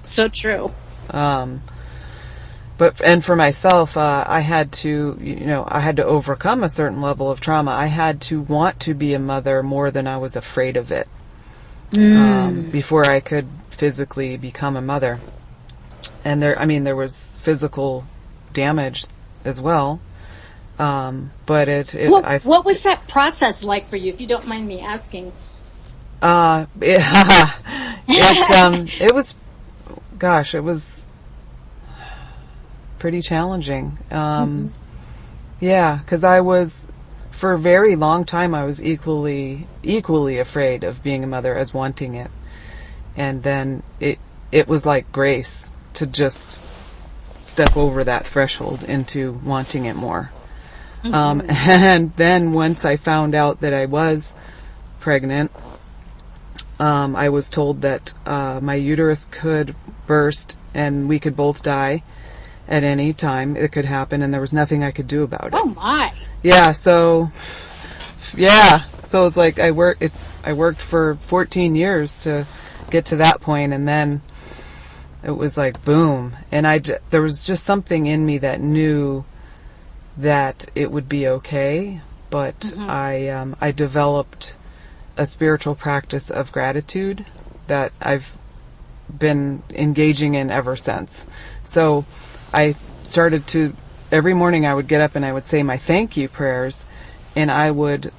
So true.
And for myself, I had to overcome a certain level of trauma. I had to want to be a mother more than I was afraid of it, before I could physically become a mother. And there was physical damage as well. But
what was that process like for you, if you don't mind me asking?
It was, gosh, it was pretty challenging. Yeah, because for a very long time, I was equally afraid of being a mother as wanting it. And then it was like grace to just step over that threshold into wanting it more. And then once I found out that I was pregnant, I was told that my uterus could burst and we could both die at any time. It could happen, and there was nothing I could do about it.
Oh my!
Yeah, so it's like I worked for 14 years to get to that point, and then it was like boom, and there was just something in me that knew that it would be okay, but I developed a spiritual practice of gratitude that I've been engaging in ever since. So I started to, every morning I would get up and I would say my thank you prayers, and I would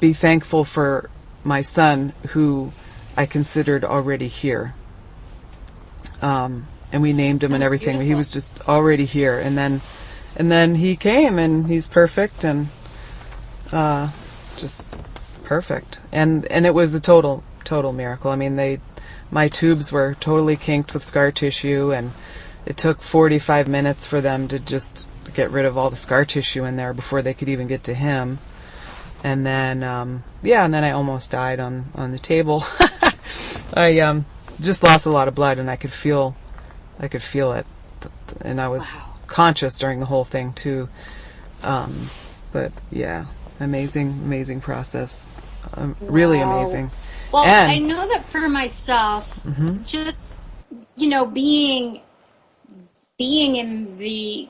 be thankful for my son who I considered already here. And we named him and everything. Beautiful. He was just already here, and then he came, and he's perfect, and just perfect. And it was a total miracle. My tubes were totally kinked with scar tissue, and it took 45 minutes for them to just get rid of all the scar tissue in there before they could even get to him. And then, and then I almost died on the table. I just lost a lot of blood, and I could feel it, and I was conscious during the whole thing too. But yeah, amazing process, really amazing.
Well, I know that for myself, just being in the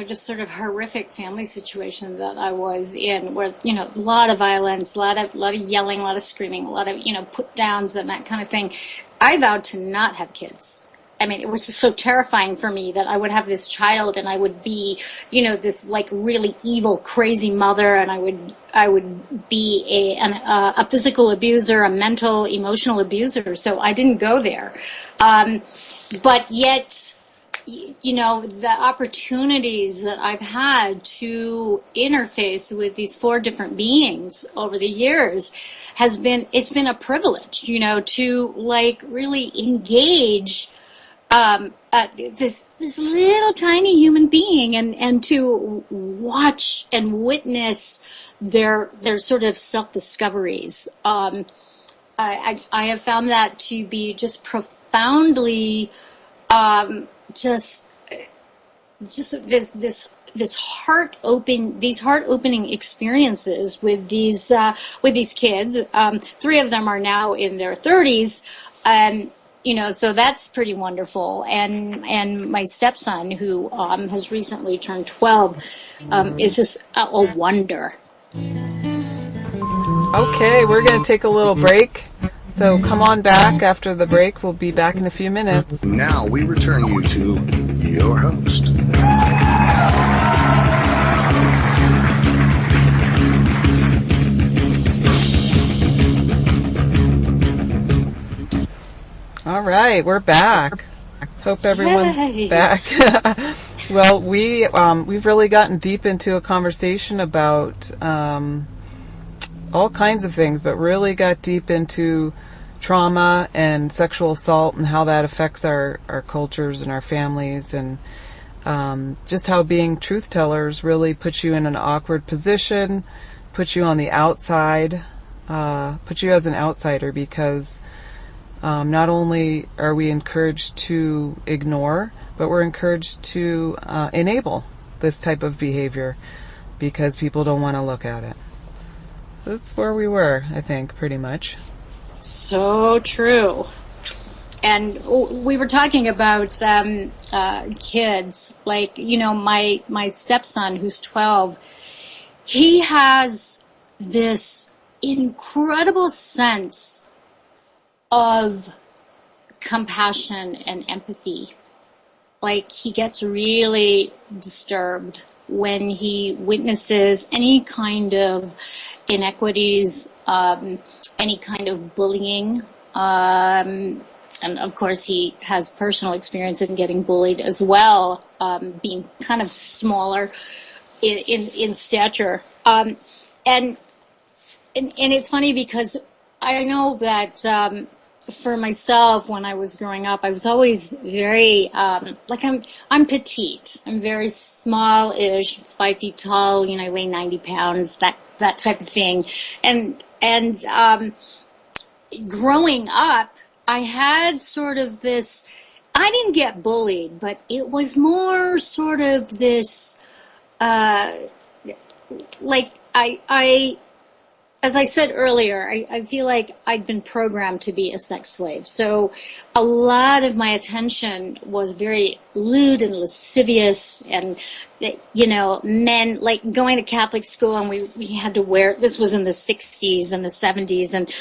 just sort of horrific family situation that I was in, where a lot of violence, a lot of yelling, a lot of screaming, a lot of put downs and that kind of thing. I vowed to not have kids. I mean, it was just so terrifying for me that I would have this child and I would be, this like really evil, crazy mother, and I would be a physical abuser, a mental, emotional abuser. So I didn't go there. But yet, the opportunities that I've had to interface with these 4 different beings over the years it's been a privilege, to like really engage this little tiny human being and to watch and witness their sort of self-discoveries. I have found that to be just profoundly just these heart opening experiences with these kids. 3 of them are now in their 30s, so that's pretty wonderful. And my stepson, who has recently turned 12, is just a wonder.
Okay, we're going to take a little break. So come on back after the break. We'll be back in a few minutes.
Now we return you to your host.
All right, we're back. Hope everyone's back. Well, we've really gotten deep into a conversation about all kinds of things, but really got deep into trauma and sexual assault and how that affects our cultures and our families, and just how being truth tellers really puts you in an awkward position, puts you on the outside, puts you as an outsider, because not only are we encouraged to ignore, but we're encouraged to enable this type of behavior because people don't want to look at it. That's where we were, I think, pretty much.
So true. And we were talking about kids. Like, my stepson, who's 12, he has this incredible sense of compassion and empathy. Like, he gets really disturbed when he witnesses any kind of inequities, any kind of bullying. And of course, he has personal experience in getting bullied as well, being kind of smaller in stature. And it's funny because I know that for myself, when I was growing up, I was always very I'm petite. I'm very small-ish, 5 feet tall. I weigh 90 pounds. That type of thing. And growing up, I had sort of this. I didn't get bullied, but it was more sort of this. As I said earlier, I feel like I'd been programmed to be a sex slave. So a lot of my attention was very lewd and lascivious, and, men, like going to Catholic school, and we had to wear, this was in the 60s and the 70s, and,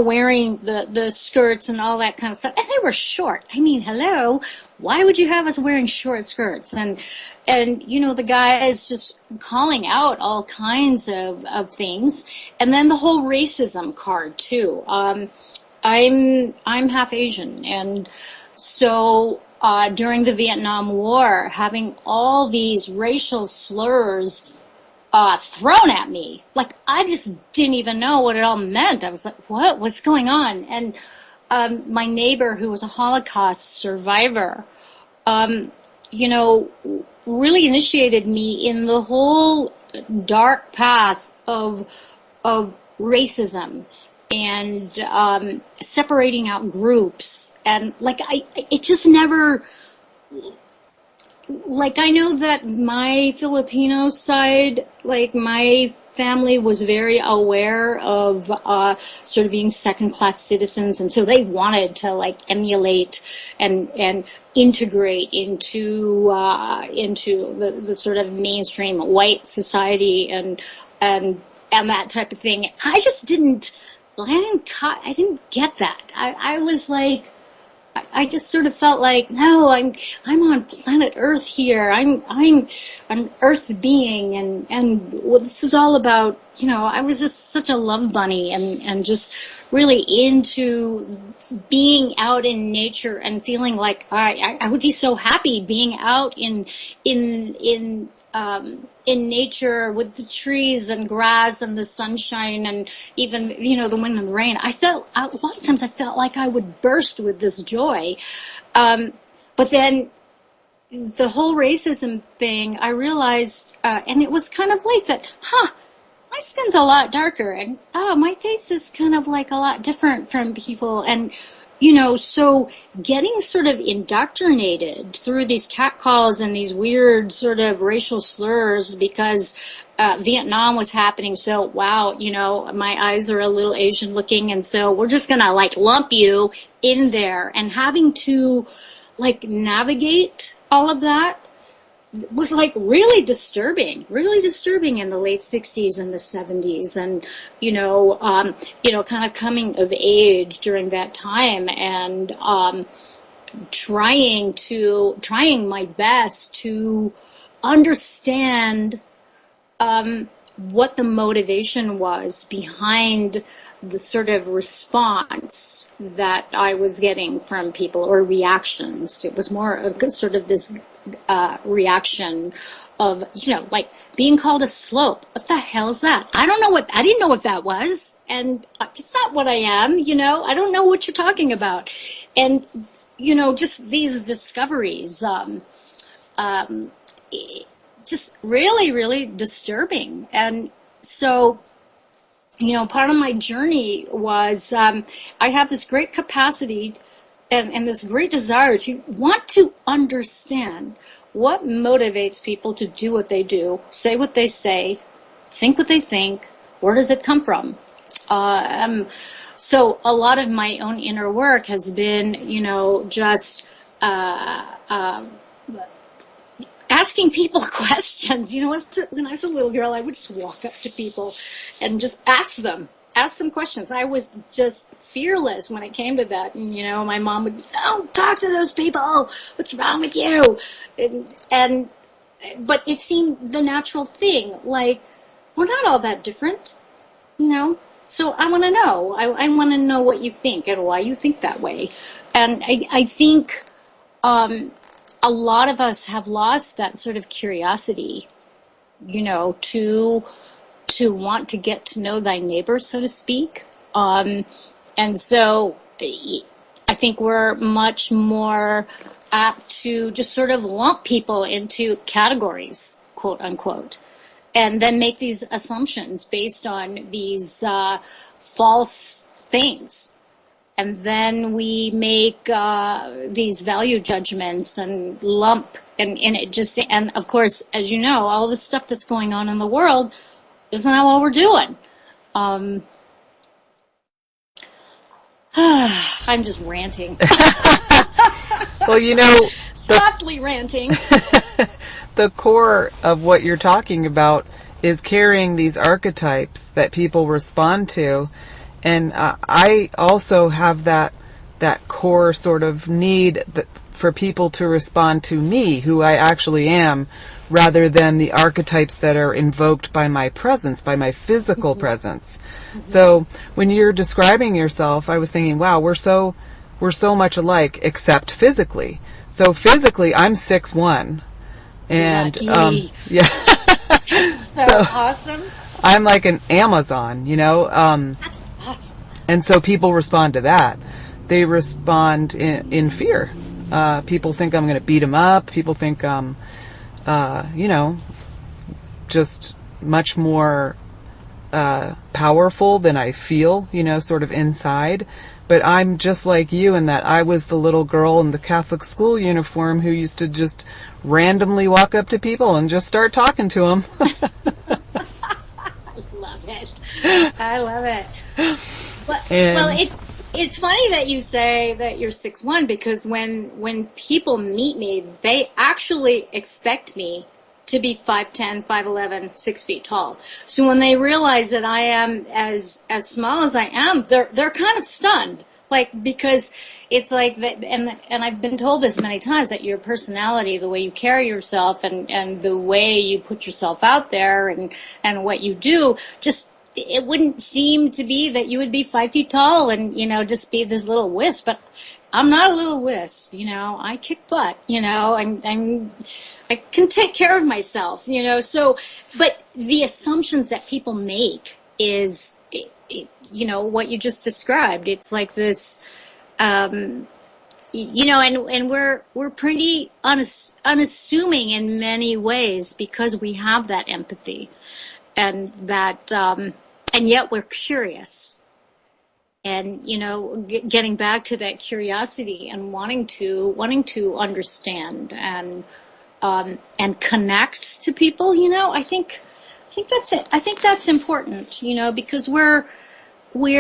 wearing the skirts and all that kind of stuff. And they were short. I mean, hello, why would you have us wearing short skirts? And the guys just calling out all kinds of things. And then the whole racism card too. I'm half Asian, and so during the Vietnam War, having all these racial slurs thrown at me, like I just didn't even know what it all meant. I was like, what's going on? And my neighbor, who was a Holocaust survivor, really initiated me in the whole dark path of racism and separating out groups. And it just never, I know that my Filipino side, my family was very aware of sort of being second-class citizens, and so they wanted to emulate and integrate into the sort of mainstream white society and that type of thing. I just didn't get that. I was like, I just sort of felt like, no, I'm on planet Earth here. I'm an Earth being, and well, this is all about, I was just such a love bunny, and just really into being out in nature and feeling like I would be so happy being out in nature with the trees and grass and the sunshine and even, the wind and the rain. A lot of times I felt like I would burst with this joy. But then the whole racism thing, I realized, and it was kind of late that, my skin's a lot darker, and my face is kind of like a lot different from people, and so getting sort of indoctrinated through these catcalls and these weird sort of racial slurs because Vietnam was happening. So, wow, my eyes are a little Asian looking, and so we're just gonna like lump you in there, and having to like navigate all of that was like really disturbing in the late 60s and the 70s, and kind of coming of age during that time, and trying my best to understand what the motivation was behind the sort of response that I was getting from people, or reactions. It was more of sort of this reaction of, like being called a slope. What the hell is that? I didn't know what that was. And it's not what I am, I don't know what you're talking about. And, just these discoveries, just really, really disturbing. And so, part of my journey was, I have this great capacity and this great desire to want to understand what motivates people to do what they do, say what they say, think what they think. Where does it come from? So a lot of my own inner work has been, just asking people questions. When I was a little girl, I would just walk up to people and just ask them questions. I was just fearless when it came to that. And, my mom would, "Don't talk to those people. What's wrong with you?" But it seemed the natural thing. Like, we're not all that different, So I want to know. I want to know what you think and why you think that way. And I think a lot of us have lost that sort of curiosity, to want to get to know thy neighbor, so to speak. And so I think we're much more apt to just sort of lump people into categories, quote unquote, and then make these assumptions based on these false things. And then we make these value judgments and lump, and it just, and of course, as you know, all the stuff that's going on in the world, isn't that what we're doing? I'm just ranting.
Well,
softly ranting.
The core of what you're talking about is carrying these archetypes that people respond to. And I also have that core sort of need for people to respond to me, who I actually am, rather than the archetypes that are invoked by my presence, by my physical presence. So when you're describing yourself, I was thinking, wow, we're so much alike, except physically. So physically, I'm 6'1", and yeah,
so awesome.
I'm like an Amazon,
That's awesome.
And so people respond to that. They respond in fear. People think I'm going to beat them up. People think I'm, just much more powerful than I feel, sort of inside. But I'm just like you in that I was the little girl in the Catholic school uniform who used to just randomly walk up to people and just start talking to them.
I love it. Well, it's funny that you say that you're 6'1", because when people meet me, they actually expect me to be 5'10", 5'11", 6 feet tall. So when they realize that I am as small as I am, they're kind of stunned. Like, because it's like that, and I've been told this many times, that your personality, the way you carry yourself, and the way you put yourself out there, and what you do, just, it wouldn't seem to be that you would be 5 feet tall and, just be this little wisp. But I'm not a little wisp, I kick butt, I can take care of myself, so, but the assumptions that people make is, what you just described. It's like this, and we're pretty unassuming in many ways, because we have that empathy, and that, and yet we're curious. And, getting back to that curiosity and wanting to understand and connect to people, I think that's it. I think that's important, because we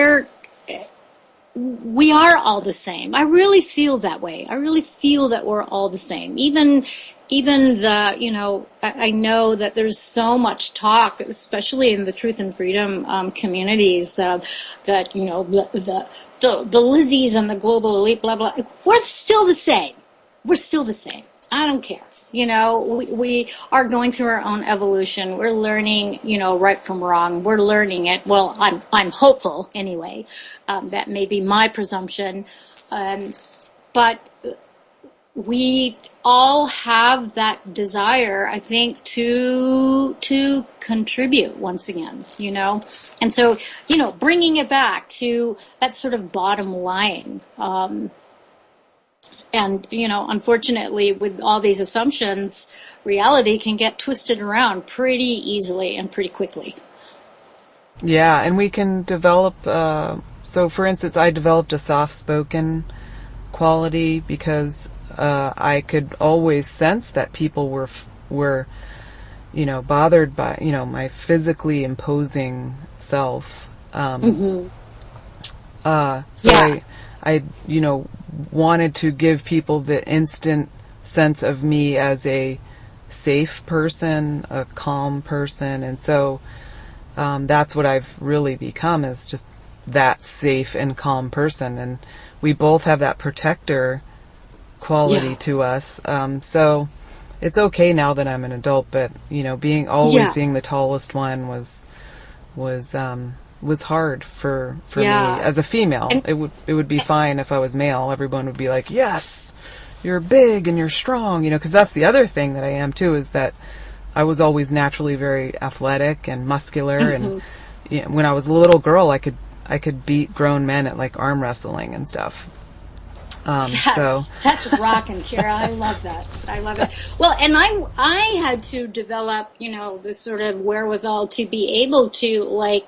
are all the same. I really feel that way. I really feel that we're all the same. Even the, I know that there's so much talk, especially in the truth and freedom communities, that, the Lizzies and the global elite, blah, blah. We're still the same. We're still the same. I don't care. We are going through our own evolution. We're learning, right from wrong. We're learning it. Well, I'm hopeful anyway. That may be my presumption. But we all have that desire, I think, to contribute once again, And so, bringing it back to that sort of bottom line, and, unfortunately, with all these assumptions, reality can get twisted around pretty easily and pretty quickly.
Yeah, and we can develop, so for instance, I developed a soft-spoken quality because I could always sense that people were bothered by, my physically imposing self. So
Yeah.
I wanted to give people the instant sense of me as a safe person, a calm person, and so that's what I've really become, is just that safe and calm person. And we both have that protector quality to us. So it's okay now that I'm an adult, but being the tallest one was hard for me as a female. And it would be fine if I was male. Everyone would be like, yes, you're big and you're strong, because that's the other thing that I am too, is that I was always naturally very athletic and muscular. And when I was a little girl, I could beat grown men at like arm wrestling and stuff. So
that's rockin', Kira. I love that. I love it. Well, and I had to develop, this sort of wherewithal to be able to,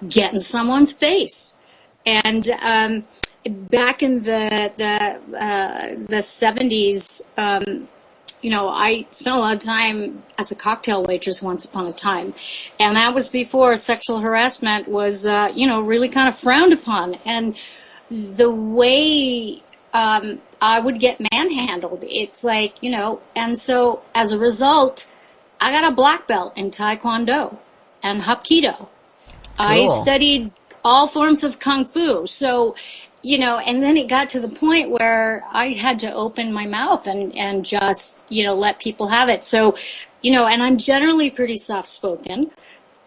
get in someone's face. And back in the 70s, I spent a lot of time as a cocktail waitress once upon a time. And that was before sexual harassment was, really kind of frowned upon. And the way I would get manhandled, it's like, and so as a result, I got a black belt in Taekwondo and Hapkido. Cool. I studied all forms of Kung Fu. So, and then it got to the point where I had to open my mouth and just, let people have it. So, and I'm generally pretty soft-spoken,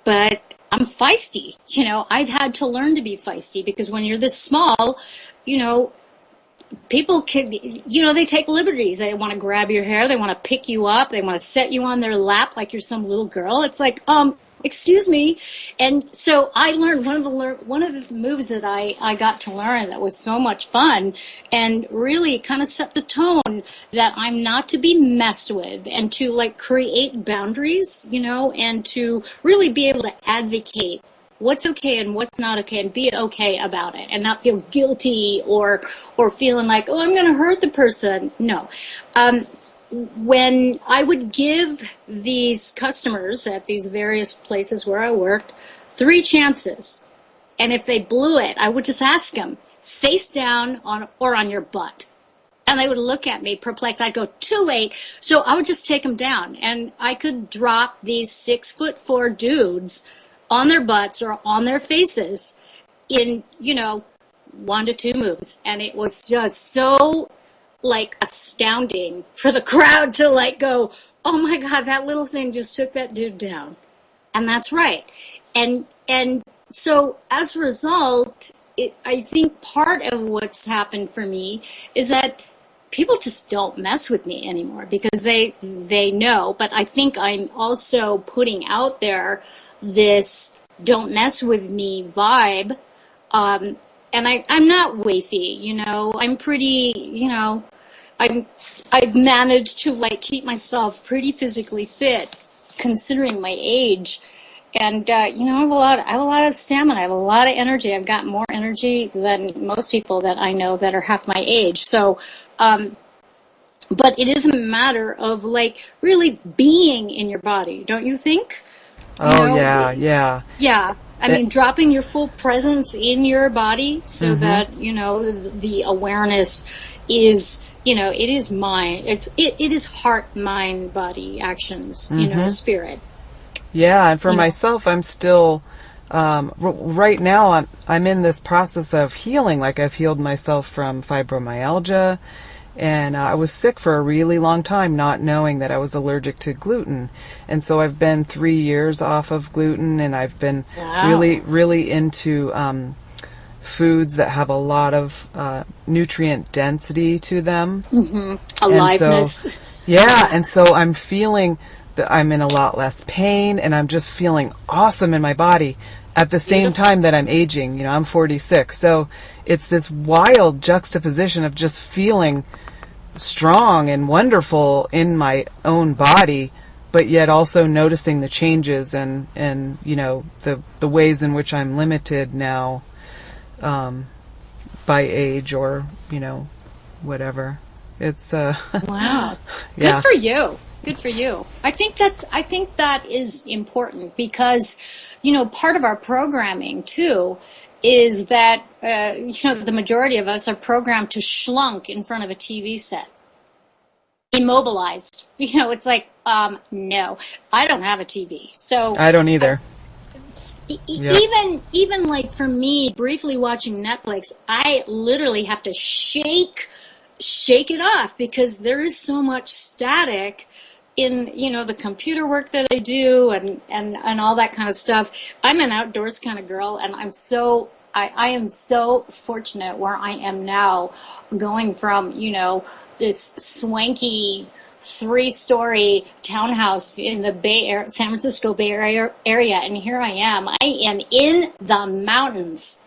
but I'm feisty. I've had to learn to be feisty, because when you're this small, people can, they take liberties. They want to grab your hair. They want to pick you up. They want to set you on their lap like you're some little girl. It's like, excuse me. And so I learned one of the moves that I got to learn that was so much fun and really kind of set the tone that I'm not to be messed with, and to create boundaries, and to really be able to advocate what's okay and what's not okay, and be okay about it, and not feel guilty or feeling like, oh, I'm going to hurt the person. No. When I would give these customers at these various places where I worked 3 chances, and if they blew it, I would just ask them, face down on your butt. And they would look at me perplexed. I'd go, too late. So I would just take them down, and I could drop these 6'4" dudes on their butts or on their faces in, 1 to 2 moves. And it was just so like astounding for the crowd to like go, oh my God, that little thing just took that dude down. And that's right. And so as a result, I think part of what's happened for me is that people just don't mess with me anymore because they know. But I think I'm also putting out there this don't mess with me vibe. And I'm not wafy, you know. I'm pretty, you know, I've managed to like keep myself pretty physically fit considering my age. And, you know, I have a lot of stamina. I have a lot of energy. I've got more energy than most people that I know that are half my age. So, but it is a matter of like really being in your body, don't you think?
Oh,
You know,
yeah.
yeah. I mean, dropping your full presence in your body so that, you know, the awareness is, you know, it is mind. It is heart, mind, body, actions, you know, spirit.
Yeah, and for myself, I'm still, right now, I'm in this process of healing. Like I've healed myself from fibromyalgia, and I was sick for a really long time, not knowing that I was allergic to gluten. And so I've been 3 years off of gluten, and I've been really into foods that have a lot of nutrient density to them.
Aliveness.
And so I'm feeling that I'm in a lot less pain, and I'm just feeling awesome in my body at the same time that I'm aging. You know, I'm 46. So it's this wild juxtaposition of just feeling strong and wonderful in my own body, but yet also noticing the changes and you know, the ways in which I'm limited now by age or, you know, whatever. It's
Wow.
Yeah.
Good for you. Good for you. I think that is important because, you know, part of our programming too is that, you know, the majority of us are programmed to schlunk in front of a TV set. Immobilized. You know, it's like, no, I don't have a TV. So
I don't either.
Even like for me, briefly watching Netflix, I literally have to shake it off because there is so much static in, you know, the computer work that I do and all that kind of stuff. I'm an outdoors kind of girl, and I am so fortunate where I am now, going from, you know, this swanky 3-story townhouse in the San Francisco Bay Area, and here I am in the mountains.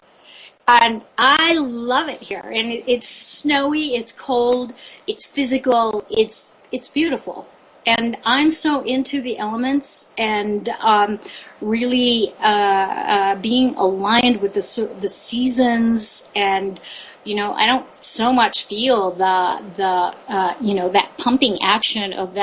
And I love it here. And it's snowy, it's cold, it's physical, it's beautiful. And I'm so into the elements and really being aligned with the seasons. And, you know, I don't so much feel the you know, that pumping action of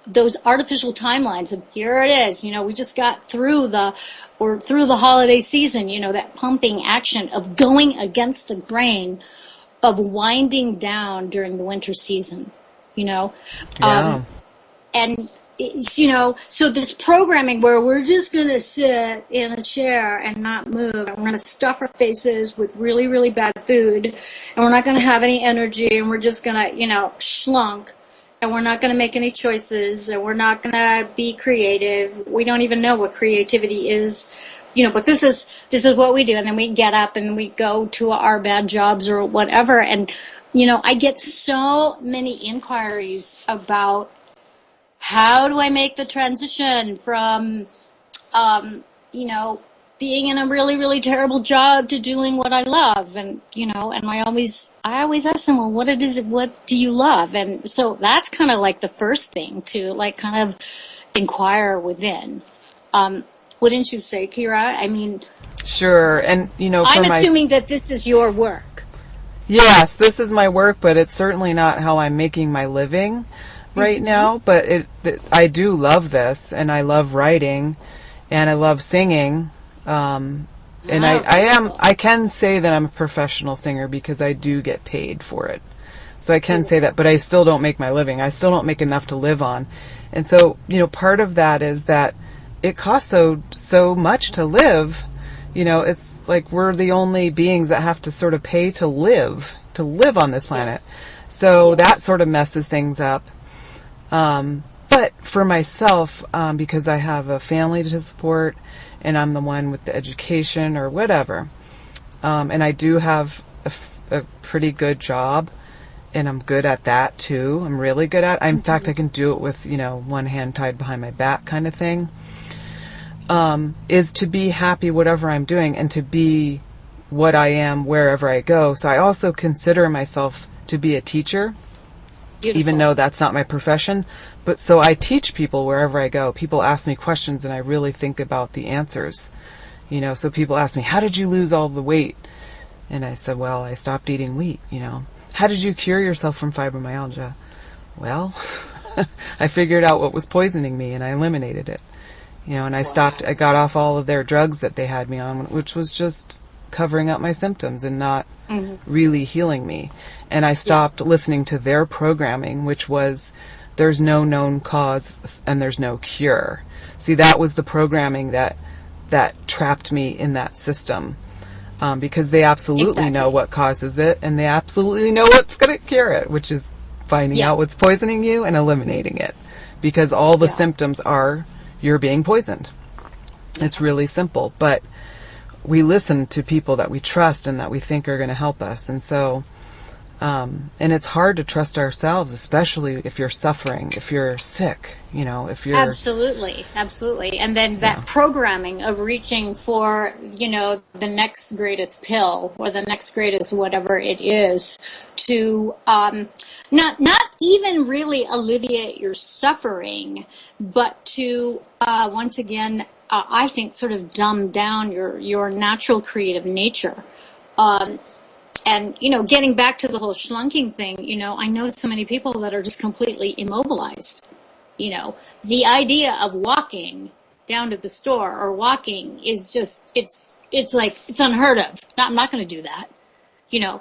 those artificial timelines of here it is, you know, we just got through the holiday season, you know, that pumping action of going against the grain of winding down during the winter season, you know. And it's, you know, so this programming where we're just going to sit in a chair and not move, and we're going to stuff our faces with really, really bad food, and we're not going to have any energy, and we're just going to, you know, schlunk, and we're not going to make any choices, and we're not going to be creative. We don't even know what creativity is, you know, but this is what we do. And then we get up and we go to our bad jobs or whatever. And, you know, I get so many inquiries about how do I make the transition from, you know, being in a really, really terrible job to doing what I love. And, you know, and I always ask them, well, what do you love? And so that's kind of like the first thing to like kind of inquire within. Wouldn't you say, Kira? I mean,
sure. And, you know,
I'm assuming that this is your work.
Yes, this is my work, but it's certainly not how I'm making my living right now. But I do love this, and I love writing, and I love singing. And I can say that I'm a professional singer because I do get paid for it. So I can say that, but I still don't make my living. I still don't make enough to live on. And so, you know, part of that is that it costs so much to live. You know, like we're the only beings that have to sort of pay to live on this planet.
Yes.
So
Yes.
that sort of messes things up. But for myself, because I have a family to support and I'm the one with the education or whatever, and I do have a pretty good job, and I'm good at that too. I'm really good at it. In fact, I can do it with, one hand tied behind my back kind of thing. Is to be happy whatever I'm doing and to be what I am wherever I go. So I also consider myself to be a teacher.
Beautiful.
Even though that's not my profession. But so I teach people wherever I go. People ask me questions and I really think about the answers. So people ask me, how did you lose all the weight? And I said, well, I stopped eating wheat, How did you cure yourself from fibromyalgia? Well, I figured out what was poisoning me and I eliminated it. And I got off all of their drugs that they had me on, which was just covering up my symptoms and not really healing me. And I stopped listening to their programming, which was there's no known cause and there's no cure. See, that was the programming that trapped me in that system. Because they absolutely know what causes it and they absolutely know what's going to cure it, which is finding out what's poisoning you and eliminating it. Because all the symptoms are you're being poisoned. It's really simple. But we listen to people that we trust and that we think are going to help us. And so, and it's hard to trust ourselves, especially if you're suffering, if you're sick, if you're...
Absolutely. And then that programming of reaching for, the next greatest pill or the next greatest whatever it is to not even really alleviate your suffering, but to once again, I think sort of dumb down your natural creative nature. And, getting back to the whole schlunking thing, I know so many people that are just completely immobilized. The idea of walking down to the store or walking is just, it's like, it's unheard of. I'm not going to do that.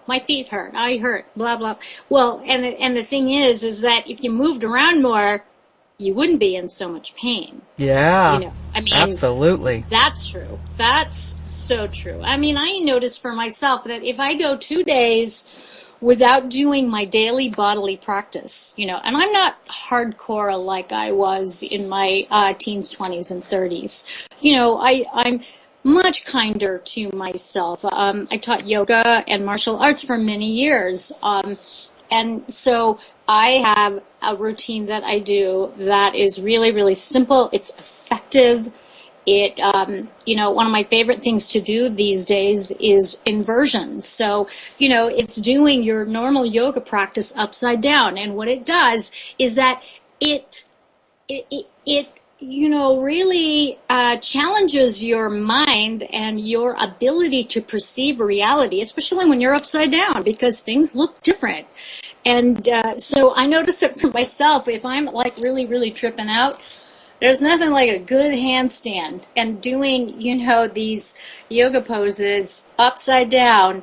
My feet hurt, I hurt, blah, blah. Well, and the thing is that if you moved around more, you wouldn't be in so much pain.
Yeah. Absolutely.
That's true. That's so true. I noticed for myself that if I go 2 days without doing my daily bodily practice, and I'm not hardcore like I was in my teens, 20s, and 30s. I'm much kinder to myself. I taught yoga and martial arts for many years. And so I have a routine that I do that is really, really simple. It's effective. It, one of my favorite things to do these days is inversions. So, it's doing your normal yoga practice upside down. And what it does is that it really challenges your mind and your ability to perceive reality, especially when you're upside down, because things look different. And so I notice it for myself. If I'm like really, really tripping out, there's nothing like a good handstand and doing, these yoga poses upside down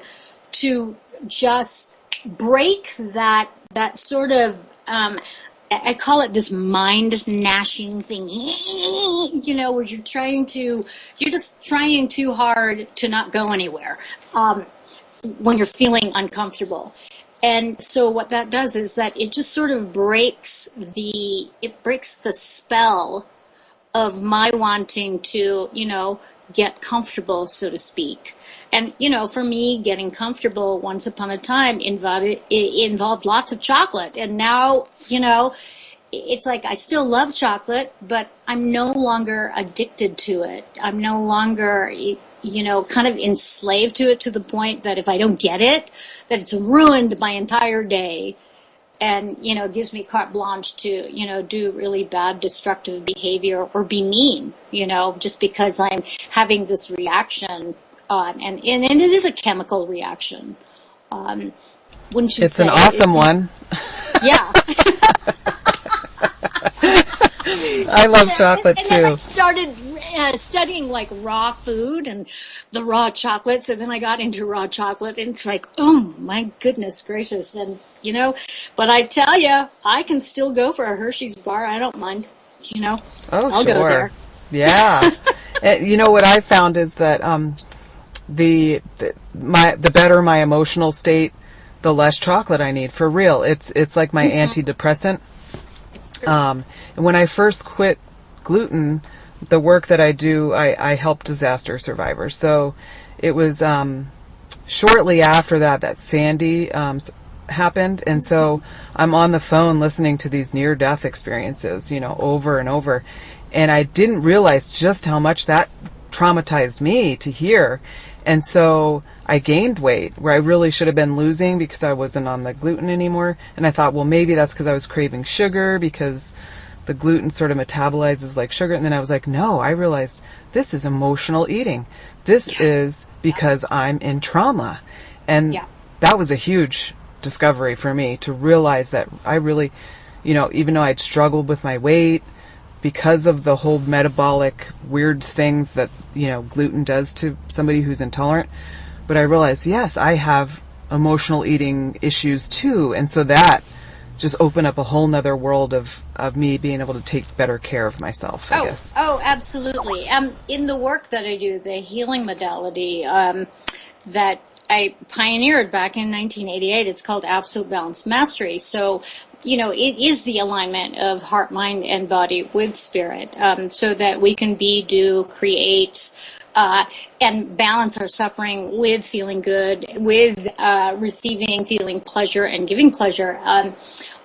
to just break that sort of, I call it this mind gnashing thing, where you're just trying too hard to not go anywhere, when you're feeling uncomfortable. And so what that does is that it just sort of breaks the spell of my wanting to, get comfortable, so to speak. And, for me, getting comfortable once upon a time involved lots of chocolate. And now, it's like I still love chocolate, but I'm no longer addicted to it. I'm no longer, kind of enslaved to it to the point that if I don't get it, that it's ruined my entire day and, gives me carte blanche to, do really bad destructive behavior or be mean, just because I'm having this reaction. And it is a chemical reaction. Wouldn't you say?
It's an awesome one.
Yeah.
I love chocolate
and
too.
Then I started studying like raw food and the raw chocolate. So then I got into raw chocolate and it's like, oh my goodness gracious. And, but I tell you, I can still go for a Hershey's bar. I don't mind,
Oh,
I'll
sure.
go there.
Yeah. What I found is that, the better my emotional state, the less chocolate I need. For real, it's like my antidepressant. And when I first quit gluten, the work that I do, I help disaster survivors. So it was shortly after that Sandy happened, and so I'm on the phone listening to these near-death experiences, over and over, and I didn't realize just how much that traumatized me to hear. And so I gained weight where I really should have been losing because I wasn't on the gluten anymore. And I thought, well, maybe that's because I was craving sugar because the gluten sort of metabolizes like sugar. And then I was like, no, I realized this is emotional eating. This is because I'm in trauma. And that was a huge discovery for me, to realize that I really, even though I'd struggled with my weight, because of the whole metabolic weird things that, gluten does to somebody who's intolerant. But I realized, yes, I have emotional eating issues too. And so that just opened up a whole nother world of me being able to take better care of myself, I guess.
Oh, absolutely. In the work that I do, the healing modality that I pioneered back in 1988, it's called Absolute Balance Mastery. So, it is the alignment of heart, mind, and body with spirit, so that we can be, do, create, and balance our suffering with feeling good, with receiving, feeling pleasure, and giving pleasure.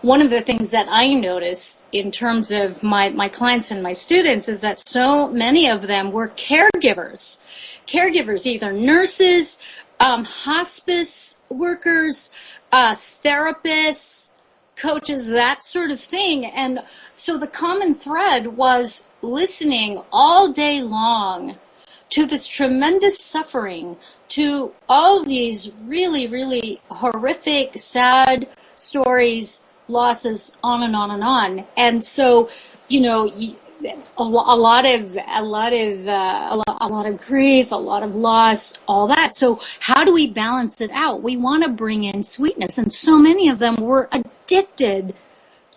One of the things that I notice in terms of my clients and my students is that so many of them were caregivers. Caregivers, either nurses, hospice workers, therapists, coaches, that sort of thing. And so the common thread was listening all day long to this tremendous suffering, to all these really, really horrific, sad stories, losses, on and on and on. And so, a lot of grief, a lot of loss, all that. So how do we balance it out? We want to bring in sweetness, and so many of them were addicted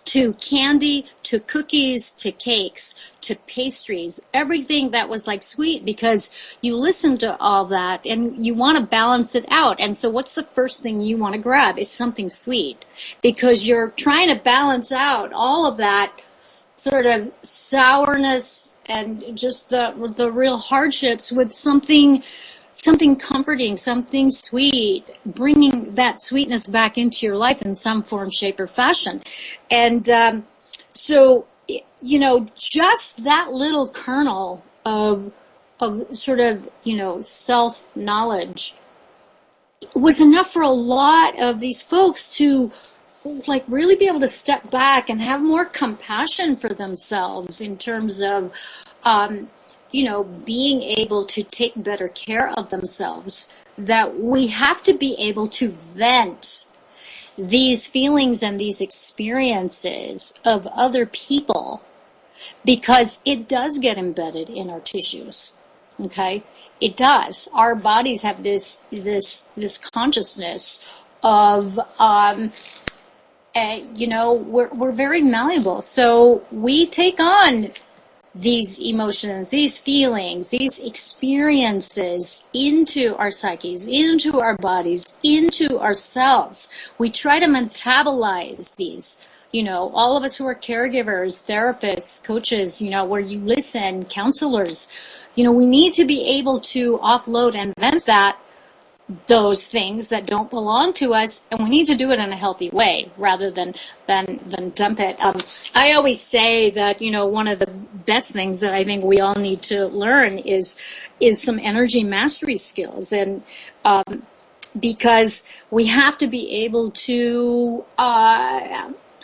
to candy, to cookies, to cakes, to pastries, everything that was like sweet, because you listen to all that and you want to balance it out. And so what's the first thing you want to grab is something sweet, because you're trying to balance out all of that sort of sourness and just the real hardships with something comforting, something sweet, bringing that sweetness back into your life in some form, shape, or fashion. And so, just that little kernel of sort of, self-knowledge was enough for a lot of these folks to really be able to step back and have more compassion for themselves in terms of, being able to take better care of themselves. That we have to be able to vent these feelings and these experiences of other people, because it does get embedded in our tissues. Okay? It does. Our bodies have this consciousness of, we're very malleable. So we take on these emotions, these feelings, these experiences into our psyches, into our bodies, into our cells. We try to metabolize these. All of us who are caregivers, therapists, coaches, where you listen, counselors, we need to be able to offload and vent those things that don't belong to us, and we need to do it in a healthy way rather than dump it. I always say that one of the best things that I think we all need to learn is some energy mastery skills, and because we have to be able to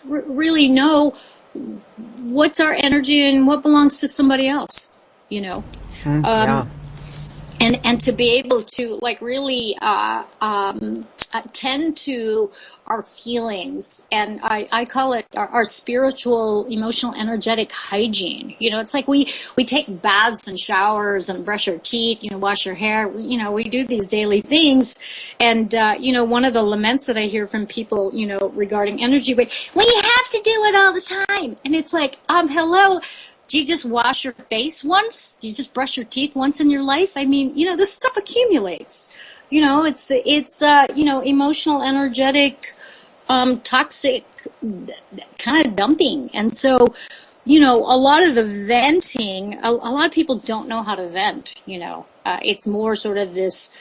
really know what's our energy and what belongs to somebody else.
Yeah.
And to be able to really tend to our feelings, and I call it our spiritual, emotional, energetic hygiene. It's like we take baths and showers and brush our teeth, wash our hair. We do these daily things, and one of the laments that I hear from people, regarding energy, but you have to do it all the time, and it's like, hello. Do you just wash your face once? Do you just brush your teeth once in your life? I mean, this stuff accumulates. It's emotional, energetic, toxic kind of dumping. And so, a lot of the venting, a lot of people don't know how to vent, it's more sort of this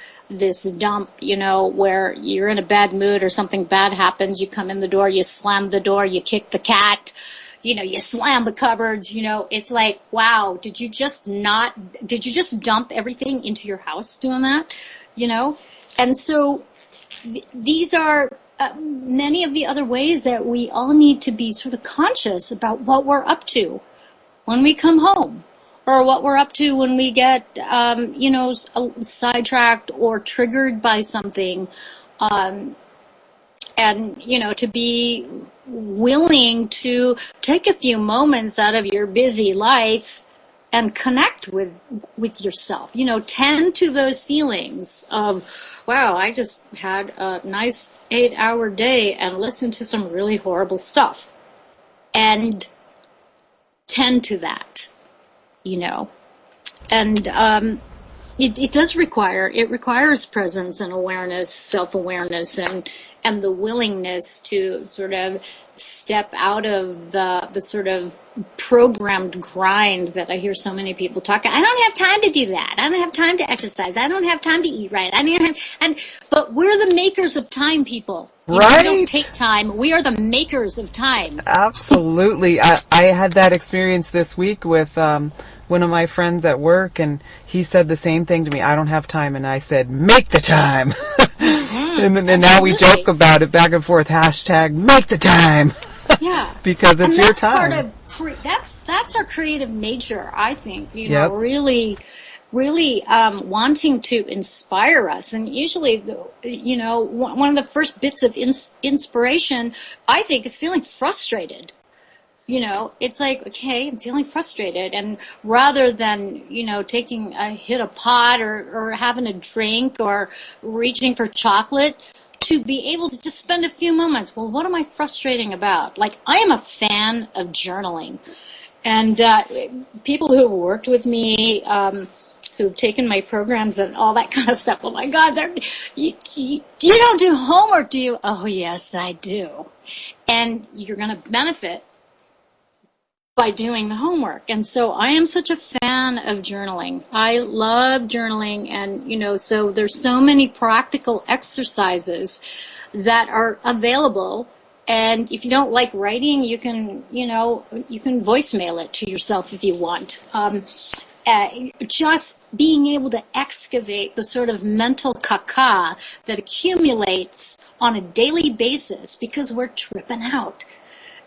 dump, where you're in a bad mood or something bad happens, you come in the door, you slam the door, you kick the cat, you slam the cupboards, it's like, wow, did you just dump everything into your house doing that, And so these are many of the other ways that we all need to be sort of conscious about what we're up to when we come home, or what we're up to when we get, sidetracked or triggered by something, and, to be willing to take a few moments out of your busy life and connect with yourself, tend to those feelings of, wow, I just had a nice 8-hour day and listened to some really horrible stuff, and tend to that, and it does requires presence and awareness, self-awareness, and the willingness to sort of step out of the sort of programmed grind that I hear so many people talk. I don't have time to do that. I don't have time to exercise. I don't have time to eat right. But we're the makers of time, people.
Right.
We don't take time. We are the makers of time.
Absolutely. I had that experience this week with one of my friends at work, and he said the same thing to me. I don't have time. And I said, make the time. And now we joke about it back and forth. Hashtag make the time.
Yeah.
Because it's your time.
That's our creative nature, I think.
Yep.
Really wanting to inspire us. And usually, one of the first bits of inspiration, I think, is feeling frustrated. It's like, okay, I'm feeling frustrated. And rather than, taking a hit of pot or having a drink or reaching for chocolate, to be able to just spend a few moments, well, what am I frustrating about? Like, I am a fan of journaling. And people who have worked with me, who've taken my programs and all that kind of stuff, oh my God, you don't do homework, do you? Oh, yes, I do. And you're going to benefit by doing the homework. And so I am such a fan of journaling. I love journaling, and so there's so many practical exercises that are available. And if you don't like writing, you can voicemail it to yourself if you want. Just being able to excavate the sort of mental caca that accumulates on a daily basis because we're tripping out.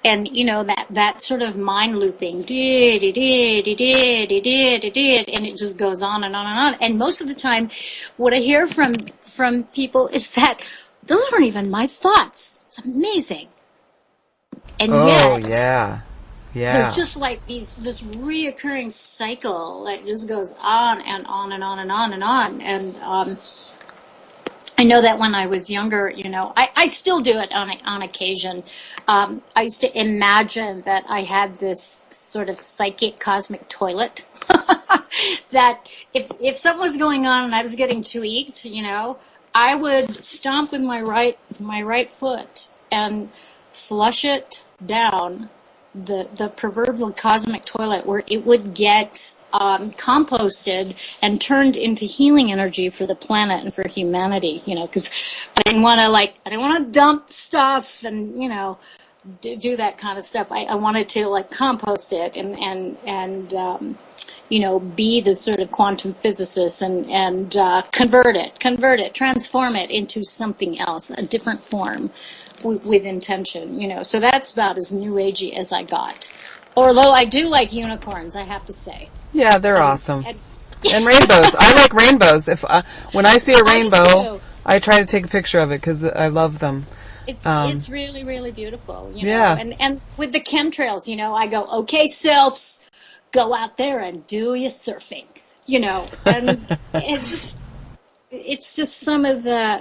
And, that sort of mind looping, and it just goes on and on and on. And most of the time, what I hear from people is that those aren't even my thoughts. It's amazing. And
yeah.
There's just like this reoccurring cycle that just goes on and on and on and on and on. And, I know that when I was younger, I still do it on occasion. I used to imagine that I had this sort of psychic cosmic toilet that if something was going on and I was getting tweaked, I would stomp with my right foot and flush it down the proverbial cosmic toilet, where it would get composted and turned into healing energy for the planet and for humanity, because I didn't want to dump stuff and, do that kind of stuff. I wanted to compost it and be the sort of quantum physicist and convert it, transform it into something else, a different form. With intention, so that's about as new agey as I got. Although I do like unicorns, I have to say.
Yeah, they're awesome. And rainbows. I like rainbows. When I see a rainbow, I try to take a picture of it because I love them.
It's really, really beautiful.
Yeah.
And with the chemtrails, I go, okay, selves, go out there and do your surfing. And it's just some of the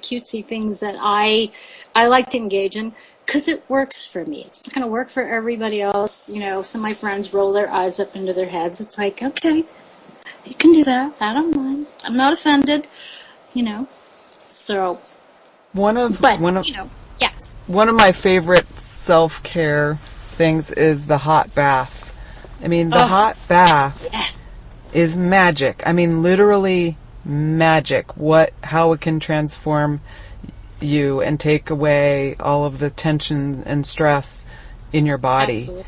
cutesy things that I like to engage in. because it works for me. It's not going to work for everybody else. You know, some of my friends roll their eyes up into their heads. It's like, okay, you can do that. I don't mind. I'm not offended, you know. So, yes.
One of my favorite self-care things is the hot bath. I mean, the hot bath is magic. I mean, literally magic. How it can transform you and take away all of the tension and stress in your body.
Absolutely.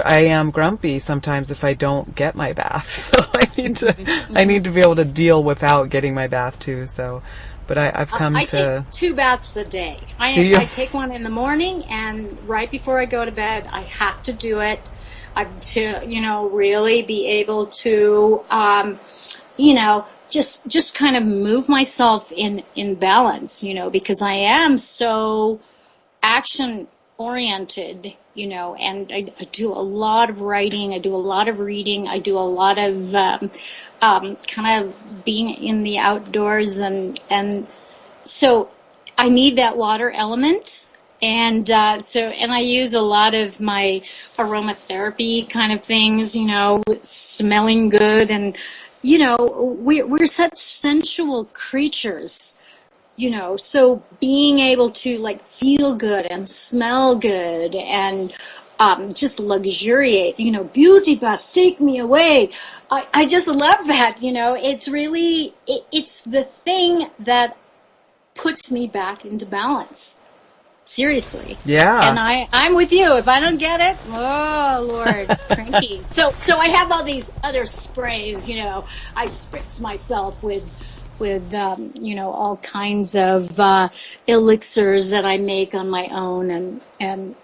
I am grumpy sometimes if I don't get my bath. So I need to be able to deal without getting my bath too. So, but I've come
I
to
take 2 baths a day. I take one in the morning, and right before I go to bed, I have to do it. To really be able to just kind of move myself in balance, because I am so action oriented, and I do a lot of writing, I do a lot of reading, I do a lot of kind of being in the outdoors, and so I need that water element. And and I use a lot of my aromatherapy kind of things, smelling good, and we're such sensual creatures, so being able to like feel good and smell good and just luxuriate, beauty bath, take me away. I just love that, it's really, it's the thing that puts me back into balance. Seriously.
Yeah.
And I'm with you. If I don't get it, oh Lord, cranky. So I have all these other sprays, I spritz myself with all kinds of elixirs that I make on my own, and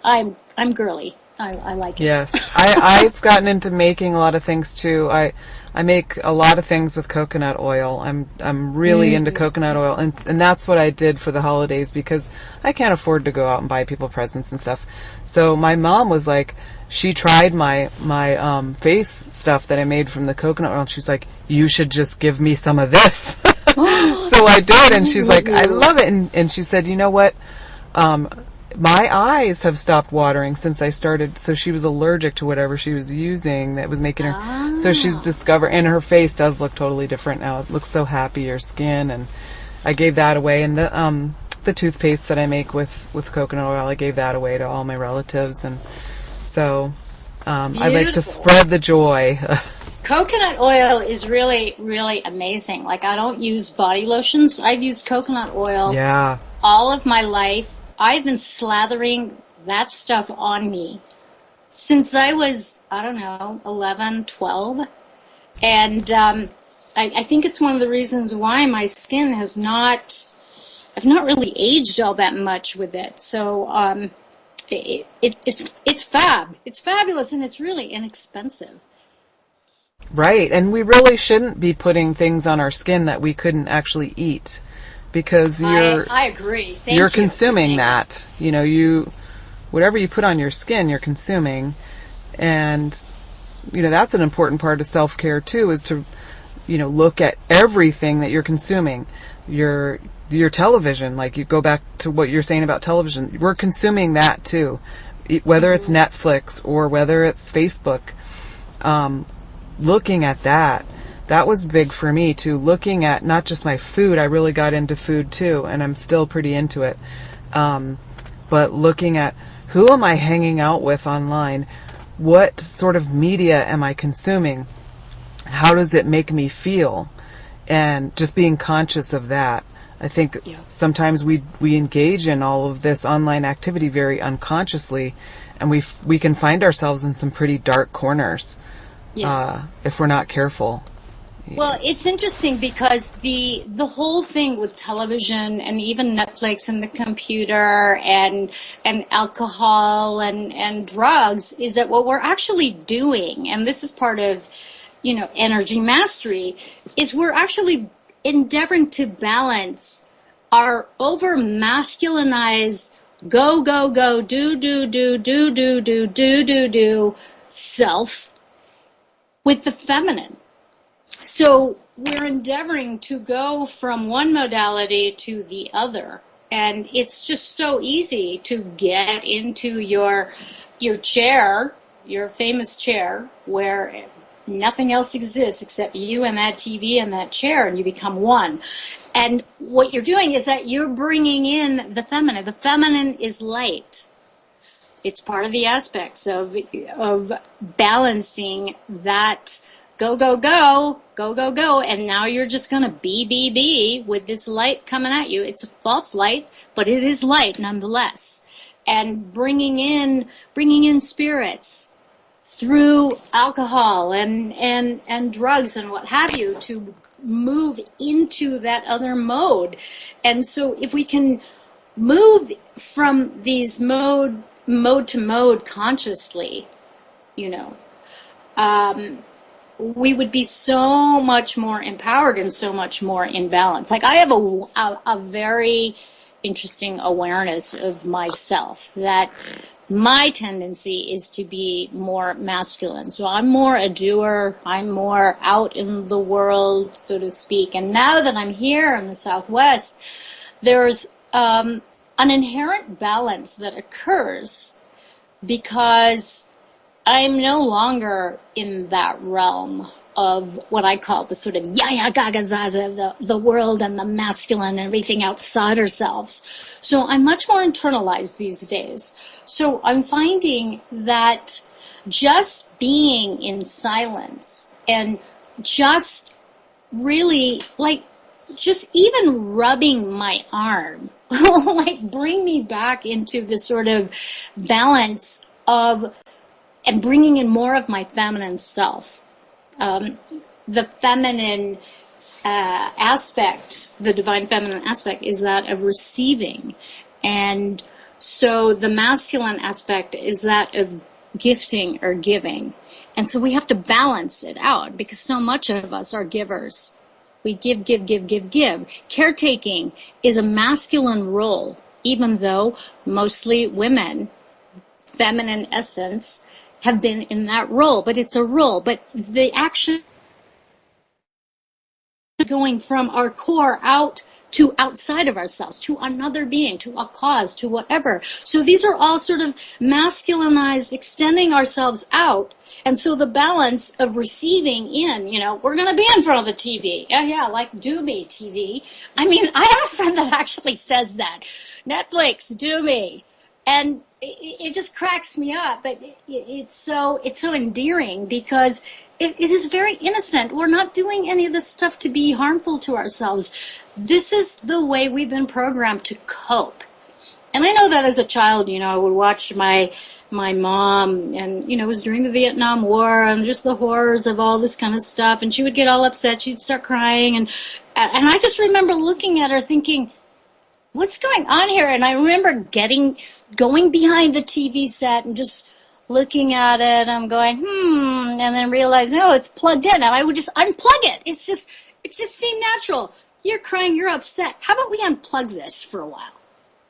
I'm girly. I like it.
Yes. I've gotten into making a lot of things too. I make a lot of things with coconut oil. I'm really into coconut oil, and that's what I did for the holidays because I can't afford to go out and buy people presents and stuff. So my mom was like, she tried my face stuff that I made from the coconut oil, and she's like, you should just give me some of this. So I did, and she's like, I love it, and she said, you know what? My eyes have stopped watering since I started. So she was allergic to whatever she was using that was making her. So she's discovered, and her face does look totally different now. It looks so happy, her skin, and I gave that away. And the toothpaste that I make with coconut oil, I gave that away to all my relatives. And so I like to spread the joy.
Coconut oil is really, really amazing. Like, I don't use body lotions. I've used coconut oil all of my life. I've been slathering that stuff on me since I was, 11, 12. And I think it's one of the reasons why my skin I've not really aged all that much with it. So it's fab. It's fabulous, and it's really inexpensive.
Right, and we really shouldn't be putting things on our skin that we couldn't actually eat. Because
I agree.
You're consuming that. Whatever you put on your skin, you're consuming. And, that's an important part of self-care too, is to, look at everything that you're consuming. Your television, like you go back to what you're saying about television, we're consuming that too. Whether it's Netflix or whether it's Facebook, looking at that. That was big for me too, looking at not just my food. I really got into food too, and I'm still pretty into it. But looking at who am I hanging out with online? What sort of media am I consuming? How does it make me feel? And just being conscious of that. I think sometimes we engage in all of this online activity very unconsciously, and we can find ourselves in some pretty dark corners if we're not careful.
Well, it's interesting because the whole thing with television and even Netflix and the computer and alcohol and drugs is that what we're actually doing, and this is part of, energy mastery, is we're actually endeavoring to balance our over masculinized go, go, go, do self with the feminine. So we're endeavoring to go from one modality to the other. And it's just so easy to get into your chair, your famous chair, where nothing else exists except you and that TV and that chair, and you become one. And what you're doing is that you're bringing in the feminine. The feminine is light. It's part of the aspects of balancing that go, go, go, go, go, go, and now you're just going to be with this light coming at you. It's a false light, but it is light nonetheless. And bringing in spirits through alcohol and drugs and what have you to move into that other mode. And so if we can move from these mode to mode consciously, we would be so much more empowered and so much more in balance. Like, I have a very interesting awareness of myself, that my tendency is to be more masculine. So I'm more a doer. I'm more out in the world, so to speak. And now that I'm here in the Southwest, there's an inherent balance that occurs because I'm no longer in that realm of what I call the sort of yaya gaga zaza of the world and the masculine and everything outside ourselves. So I'm much more internalized these days. So I'm finding that just being in silence and just really, like, just even rubbing my arm, like, bring me back into the sort of balance of, and bringing in more of my feminine self. The feminine aspect, the divine feminine aspect, is that of receiving. And so the masculine aspect is that of gifting or giving. And so we have to balance it out because so much of us are givers. We give. Caretaking is a masculine role, even though mostly women, feminine essence, have been in that role, but it's a role. But the action going from our core out to outside of ourselves, to another being, to a cause, to whatever. So these are all sort of masculinized, extending ourselves out. And so the balance of receiving in, we're going to be in front of the TV. Yeah, like, do me, TV. I mean, I have a friend that actually says that. Netflix, do me. And it just cracks me up, but it's so endearing because it is very innocent. We're not doing any of this stuff to be harmful to ourselves. This is the way we've been programmed to cope. And I know that as a child, I would watch my mom, and, it was during the Vietnam War and just the horrors of all this kind of stuff, and she would get all upset. She'd start crying, and I just remember looking at her thinking, what's going on here? And I remember going behind the TV set and just looking at it. I'm going, and then realizing, no, it's plugged in. And I would just unplug it. It just seemed natural. You're crying, you're upset. How about we unplug this for a while?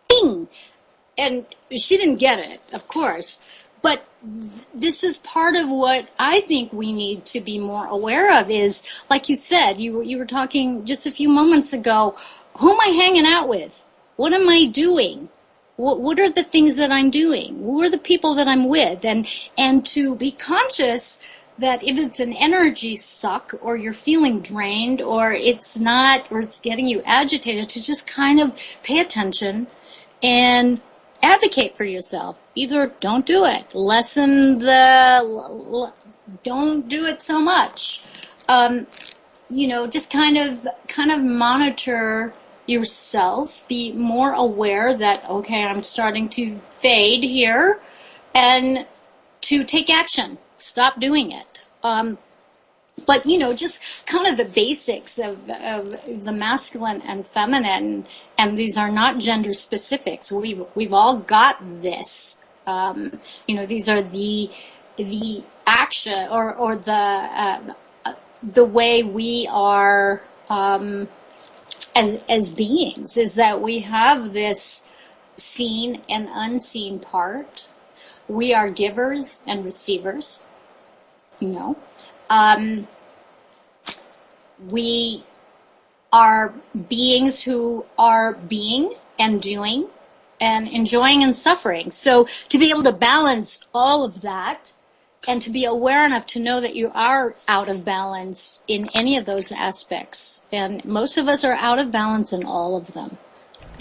Bing! And she didn't get it, of course. But this is part of what I think we need to be more aware of is, like you said, you were talking just a few moments ago, who am I hanging out with? What am I doing? What are the things that I'm doing? Who are the people that I'm with? And to be conscious that if it's an energy suck or you're feeling drained or it's not, or it's getting you agitated, to just kind of pay attention and advocate for yourself. Either don't do it, don't do it so much. Just kind of monitor yourself, be more aware that, okay, I'm starting to fade here, and to take action. Stop doing it. But, just kind of the basics of the masculine and feminine, and these are not gender specifics. We've all got this. These are the action or the way we are as beings, is that we have this seen and unseen part. We are givers and receivers, we are beings who are being and doing and enjoying and suffering. So to be able to balance all of that and to be aware enough to know that you are out of balance in any of those aspects. And most of us are out of balance in all of them.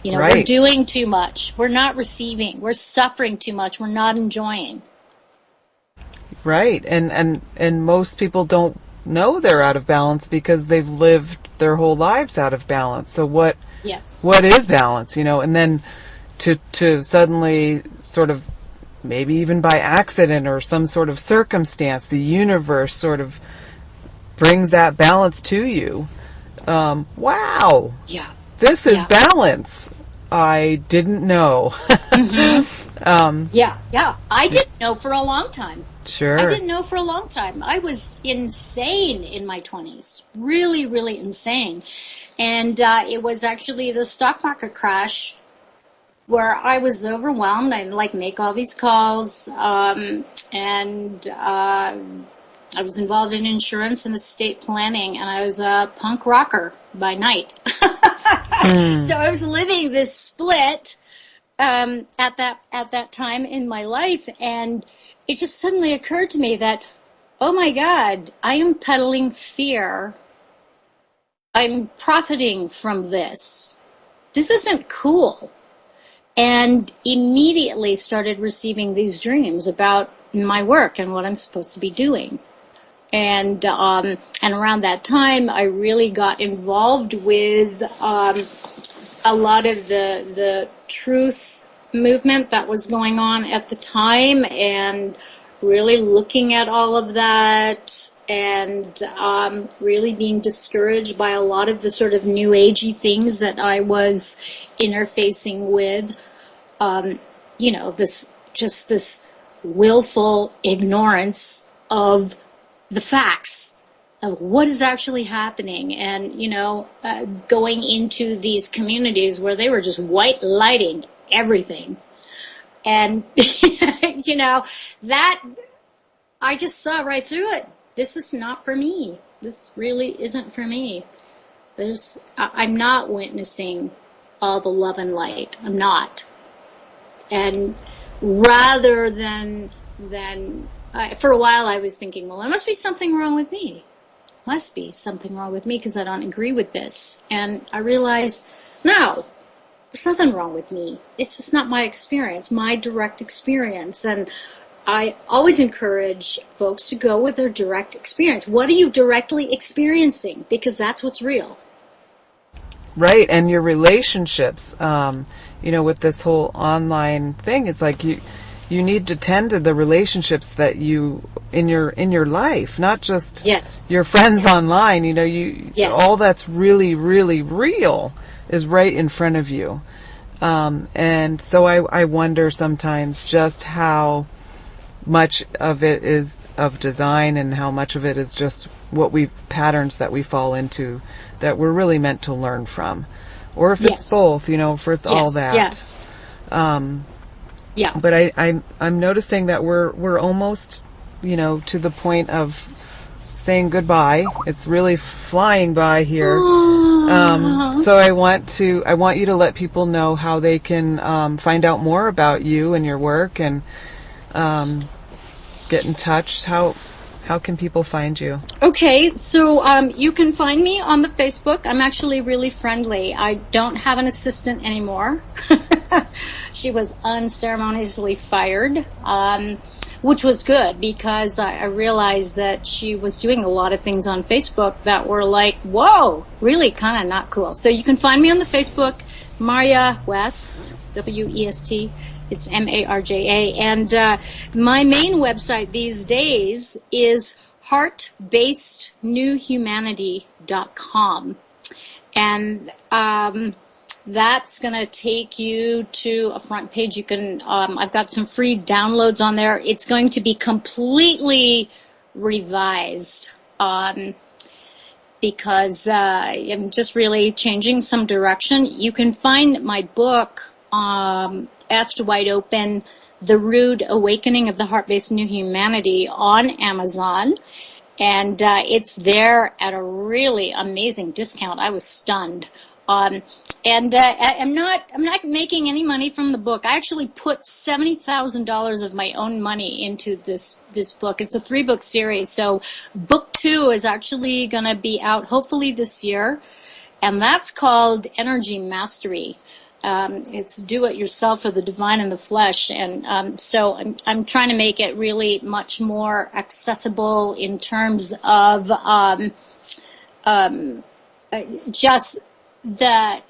You know,
Right.
We're doing too much. We're not receiving. We're suffering too much. We're not enjoying.
Right. And most people don't know they're out of balance because they've lived their whole lives out of balance. So what is balance, you know? And then to suddenly sort of, maybe even by accident or some sort of circumstance, the universe sort of brings that balance to you. Wow.
Yeah.
This is balance. I didn't know.
Yeah. I didn't know for a long time.
Sure.
I didn't know for a long time. I was insane in my 20s. Really, really insane. And it was actually the stock market crash where I was overwhelmed. I'd make all these calls, and I was involved in insurance and estate planning, and I was a punk rocker by night. So I was living this split at that time in my life, and it just suddenly occurred to me that, oh my God, I am peddling fear. I'm profiting from this. This isn't cool. And immediately started receiving these dreams about my work and what I'm supposed to be doing. And around that time, I really got involved with a lot of the truth movement that was going on at the time, and really looking at all of that, and really being discouraged by a lot of the sort of new agey things that I was interfacing with. This willful ignorance of the facts of what is actually happening, and going into these communities where they were just white lighting everything, and that I just saw right through it. This is not for me. This really isn't for me. I'm not witnessing all the love and light. I'm not. And rather than for a while I was thinking, well, there must be something wrong with me. Must be something wrong with me because I don't agree with this. And I realized, no, there's nothing wrong with me. It's just not my experience, my direct experience. And I always encourage folks to go with their direct experience. What are you directly experiencing? Because that's what's real.
Right, and your relationships, with this whole online thing, it's like you need to tend to the relationships that you in your life, not just your friends online. All that's really, really real is right in front of you, and so I wonder sometimes just how much of it is of design and how much of it is just patterns that we fall into that we're really meant to learn from, or if it's both, if it's all that.
Yes.
But I'm noticing that we're almost, to the point of saying goodbye. It's really flying by here. So I want you to let people know how they can find out more about you and your work, and get in touch. How can people find you?
Okay, so you can find me on the Facebook. I'm actually really friendly. I don't have an assistant anymore. She was unceremoniously fired, which was good because I realized that she was doing a lot of things on Facebook that were like, whoa, really kind of not cool. So you can find me on the Facebook, Marja West, W-E-S-T. It's M-A-R-J-A. And my main website these days is heartbasednewhumanity.com. And that's going to take you to a front page. You can, I've got some free downloads on there. It's going to be completely revised because I'm just really changing some direction. You can find my book, Effed Wide Open, The Rude Awakening of the Heart-Based New Humanity, on Amazon. And it's there at a really amazing discount. I was stunned. I'm not making any money from the book. I actually put $70,000 of my own money into this book. It's a 3-book series. So book 2 is actually going to be out hopefully this year. And that's called Energy Mastery. It's do it yourself or the divine in the flesh. And so I'm trying to make it really much more accessible in terms of just the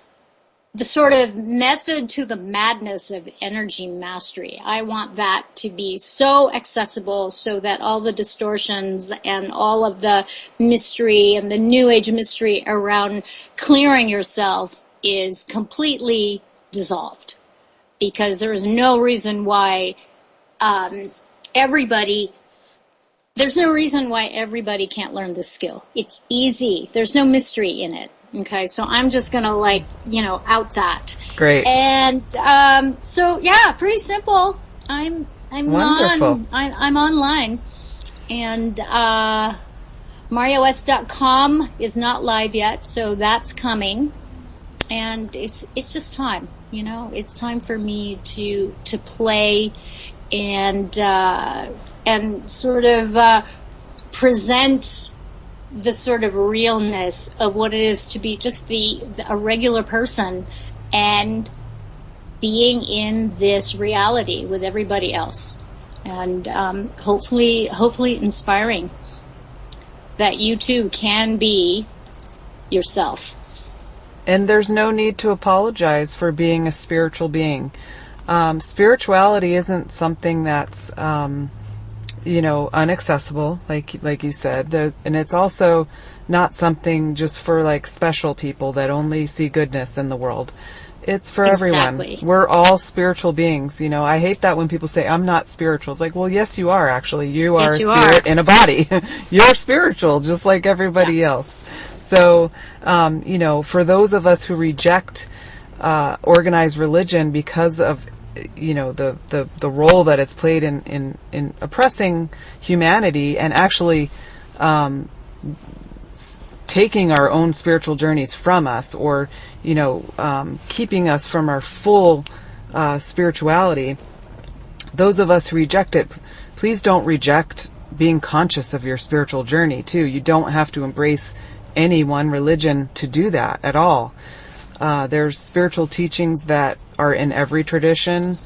sort of method to the madness of energy mastery. I want that to be so accessible so that all the distortions and all of the mystery and the new age mystery around clearing yourself is completely dissolved. Because there is no reason why there's no reason why everybody can't learn this skill. It's easy. There's no mystery in it. Okay, so I'm just gonna out that.
Great.
And so yeah, pretty simple. I'm
Wonderful.
I'm online, and MarjaWest.com is not live yet, so that's coming. And it's just time. It's time for me to play and sort of present the sort of realness of what it is to be just a regular person and being in this reality with everybody else, and hopefully inspiring that you too can be yourself.
And there's no need to apologize for being a spiritual being. Spirituality isn't something that's unaccessible, like you said. And it's also not something just for like special people that only see goodness in the world. It's for everyone. We're all spiritual beings. I hate that when people say, I'm not spiritual. It's like, well, yes, you are actually. You are a spirit in a body. You're spiritual, just like everybody else. So, for those of us who reject organized religion because of the role that it's played in oppressing humanity and actually taking our own spiritual journeys from us, or keeping us from our full spirituality. Those of us who reject it, please don't reject being conscious of your spiritual journey too. You don't have to embrace any one religion to do that at all. There's spiritual teachings that are in every tradition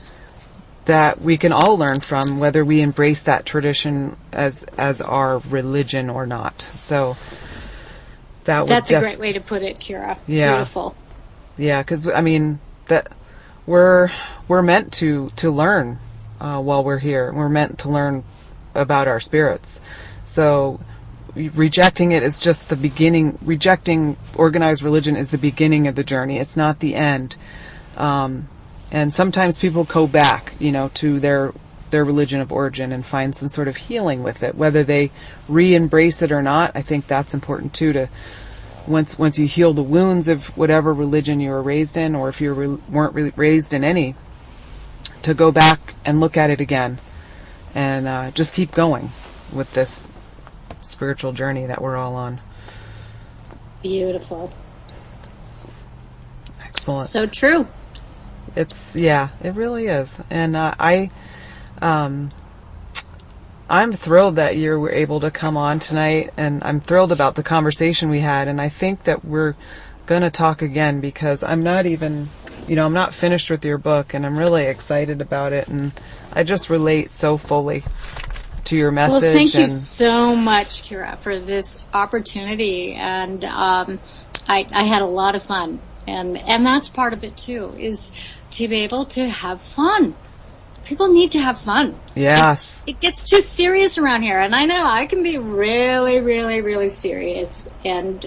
that we can all learn from, whether we embrace that tradition as our religion or not. So that's
a great way to put it, Kira.
Yeah.
Beautiful.
Yeah, because that we're meant to learn while we're here. We're meant to learn about our spirits. So rejecting it is just the beginning. Rejecting organized religion is the beginning of the journey. It's not the end. And sometimes people go back, to their religion of origin and find some sort of healing with it. Whether they re-embrace it or not, I think that's important too. To once you heal the wounds of whatever religion you were raised in, or if you weren't raised in any, to go back and look at it again, and just keep going with this spiritual journey that we're all on.
Beautiful.
Excellent.
So true.
It really is. And I'm thrilled that you were able to come on tonight, and I'm thrilled about the conversation we had, and I think that we're going to talk again, because I'm not even, I'm not finished with your book, and I'm really excited about it, and I just relate so fully to your message.
Well, thank you so much, Kira, for this opportunity, and I had a lot of fun, and that's part of it too, is to be able to have fun. People need to have fun.
Yes.
It gets too serious around here, and I know I can be really, really, really serious. And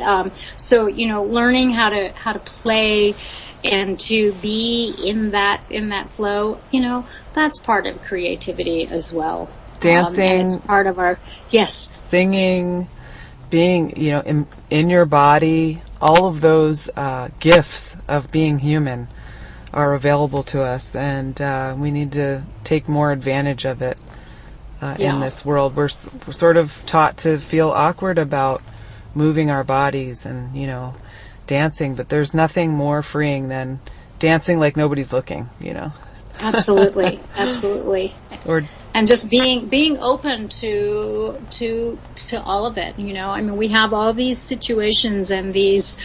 so, learning how to play and to be in that flow, that's part of creativity as well.
Dancing,
and it's part of our
singing, being in your body. All of those gifts of being human are available to us, and we need to take more advantage of it. in this world. We're sort of taught to feel awkward about moving our bodies and, dancing, but there's nothing more freeing than dancing like nobody's looking,
Absolutely, absolutely. And just being open to all of it, I mean, we have all these situations and these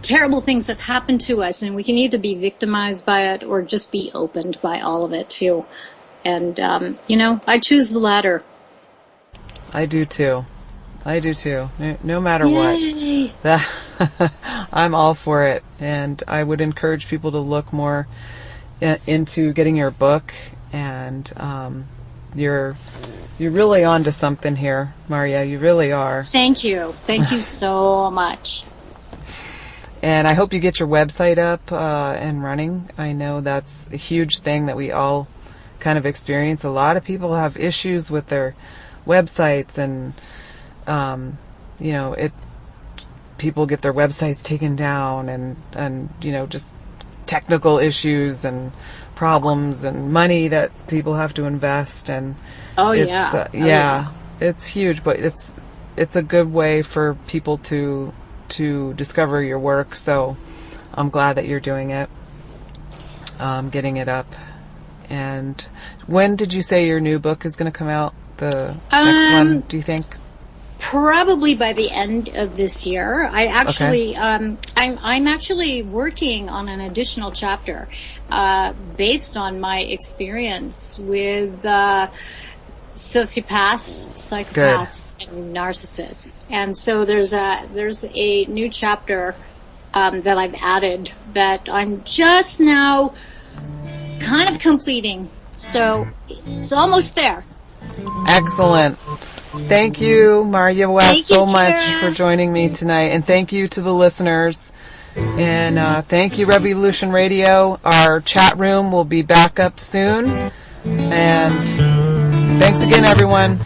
terrible things that happen to us, and we can either be victimized by it or just be opened by all of it too. And I choose the latter.
I do too. No matter
Yay.
what, I'm all for it. And I would encourage people to look more into getting your book. And you're really onto something here, Marja. You really are.
Thank you so much.
And I hope you get your website up and running. I know that's a huge thing that we all kind of experience. A lot of people have issues with their websites, and people get their websites taken down, and just technical issues and problems and money that people have to invest, and it's huge, but it's a good way for people to discover your work. So I'm glad that you're doing it, getting it up. And when did you say your new book is going to come out? The next one, do you think?
Probably by the end of this year. I actually, I'm actually working on an additional chapter based on my experience with sociopaths, psychopaths, and narcissists. And so there's a new chapter that I've added that I'm just now kind of completing. So it's almost there.
Excellent. Thank you, Marja West, so much
Kira.
for joining me tonight. And thank you to the listeners. And thank you, Revolution Radio. Our chat room will be back up soon. And thanks again, everyone.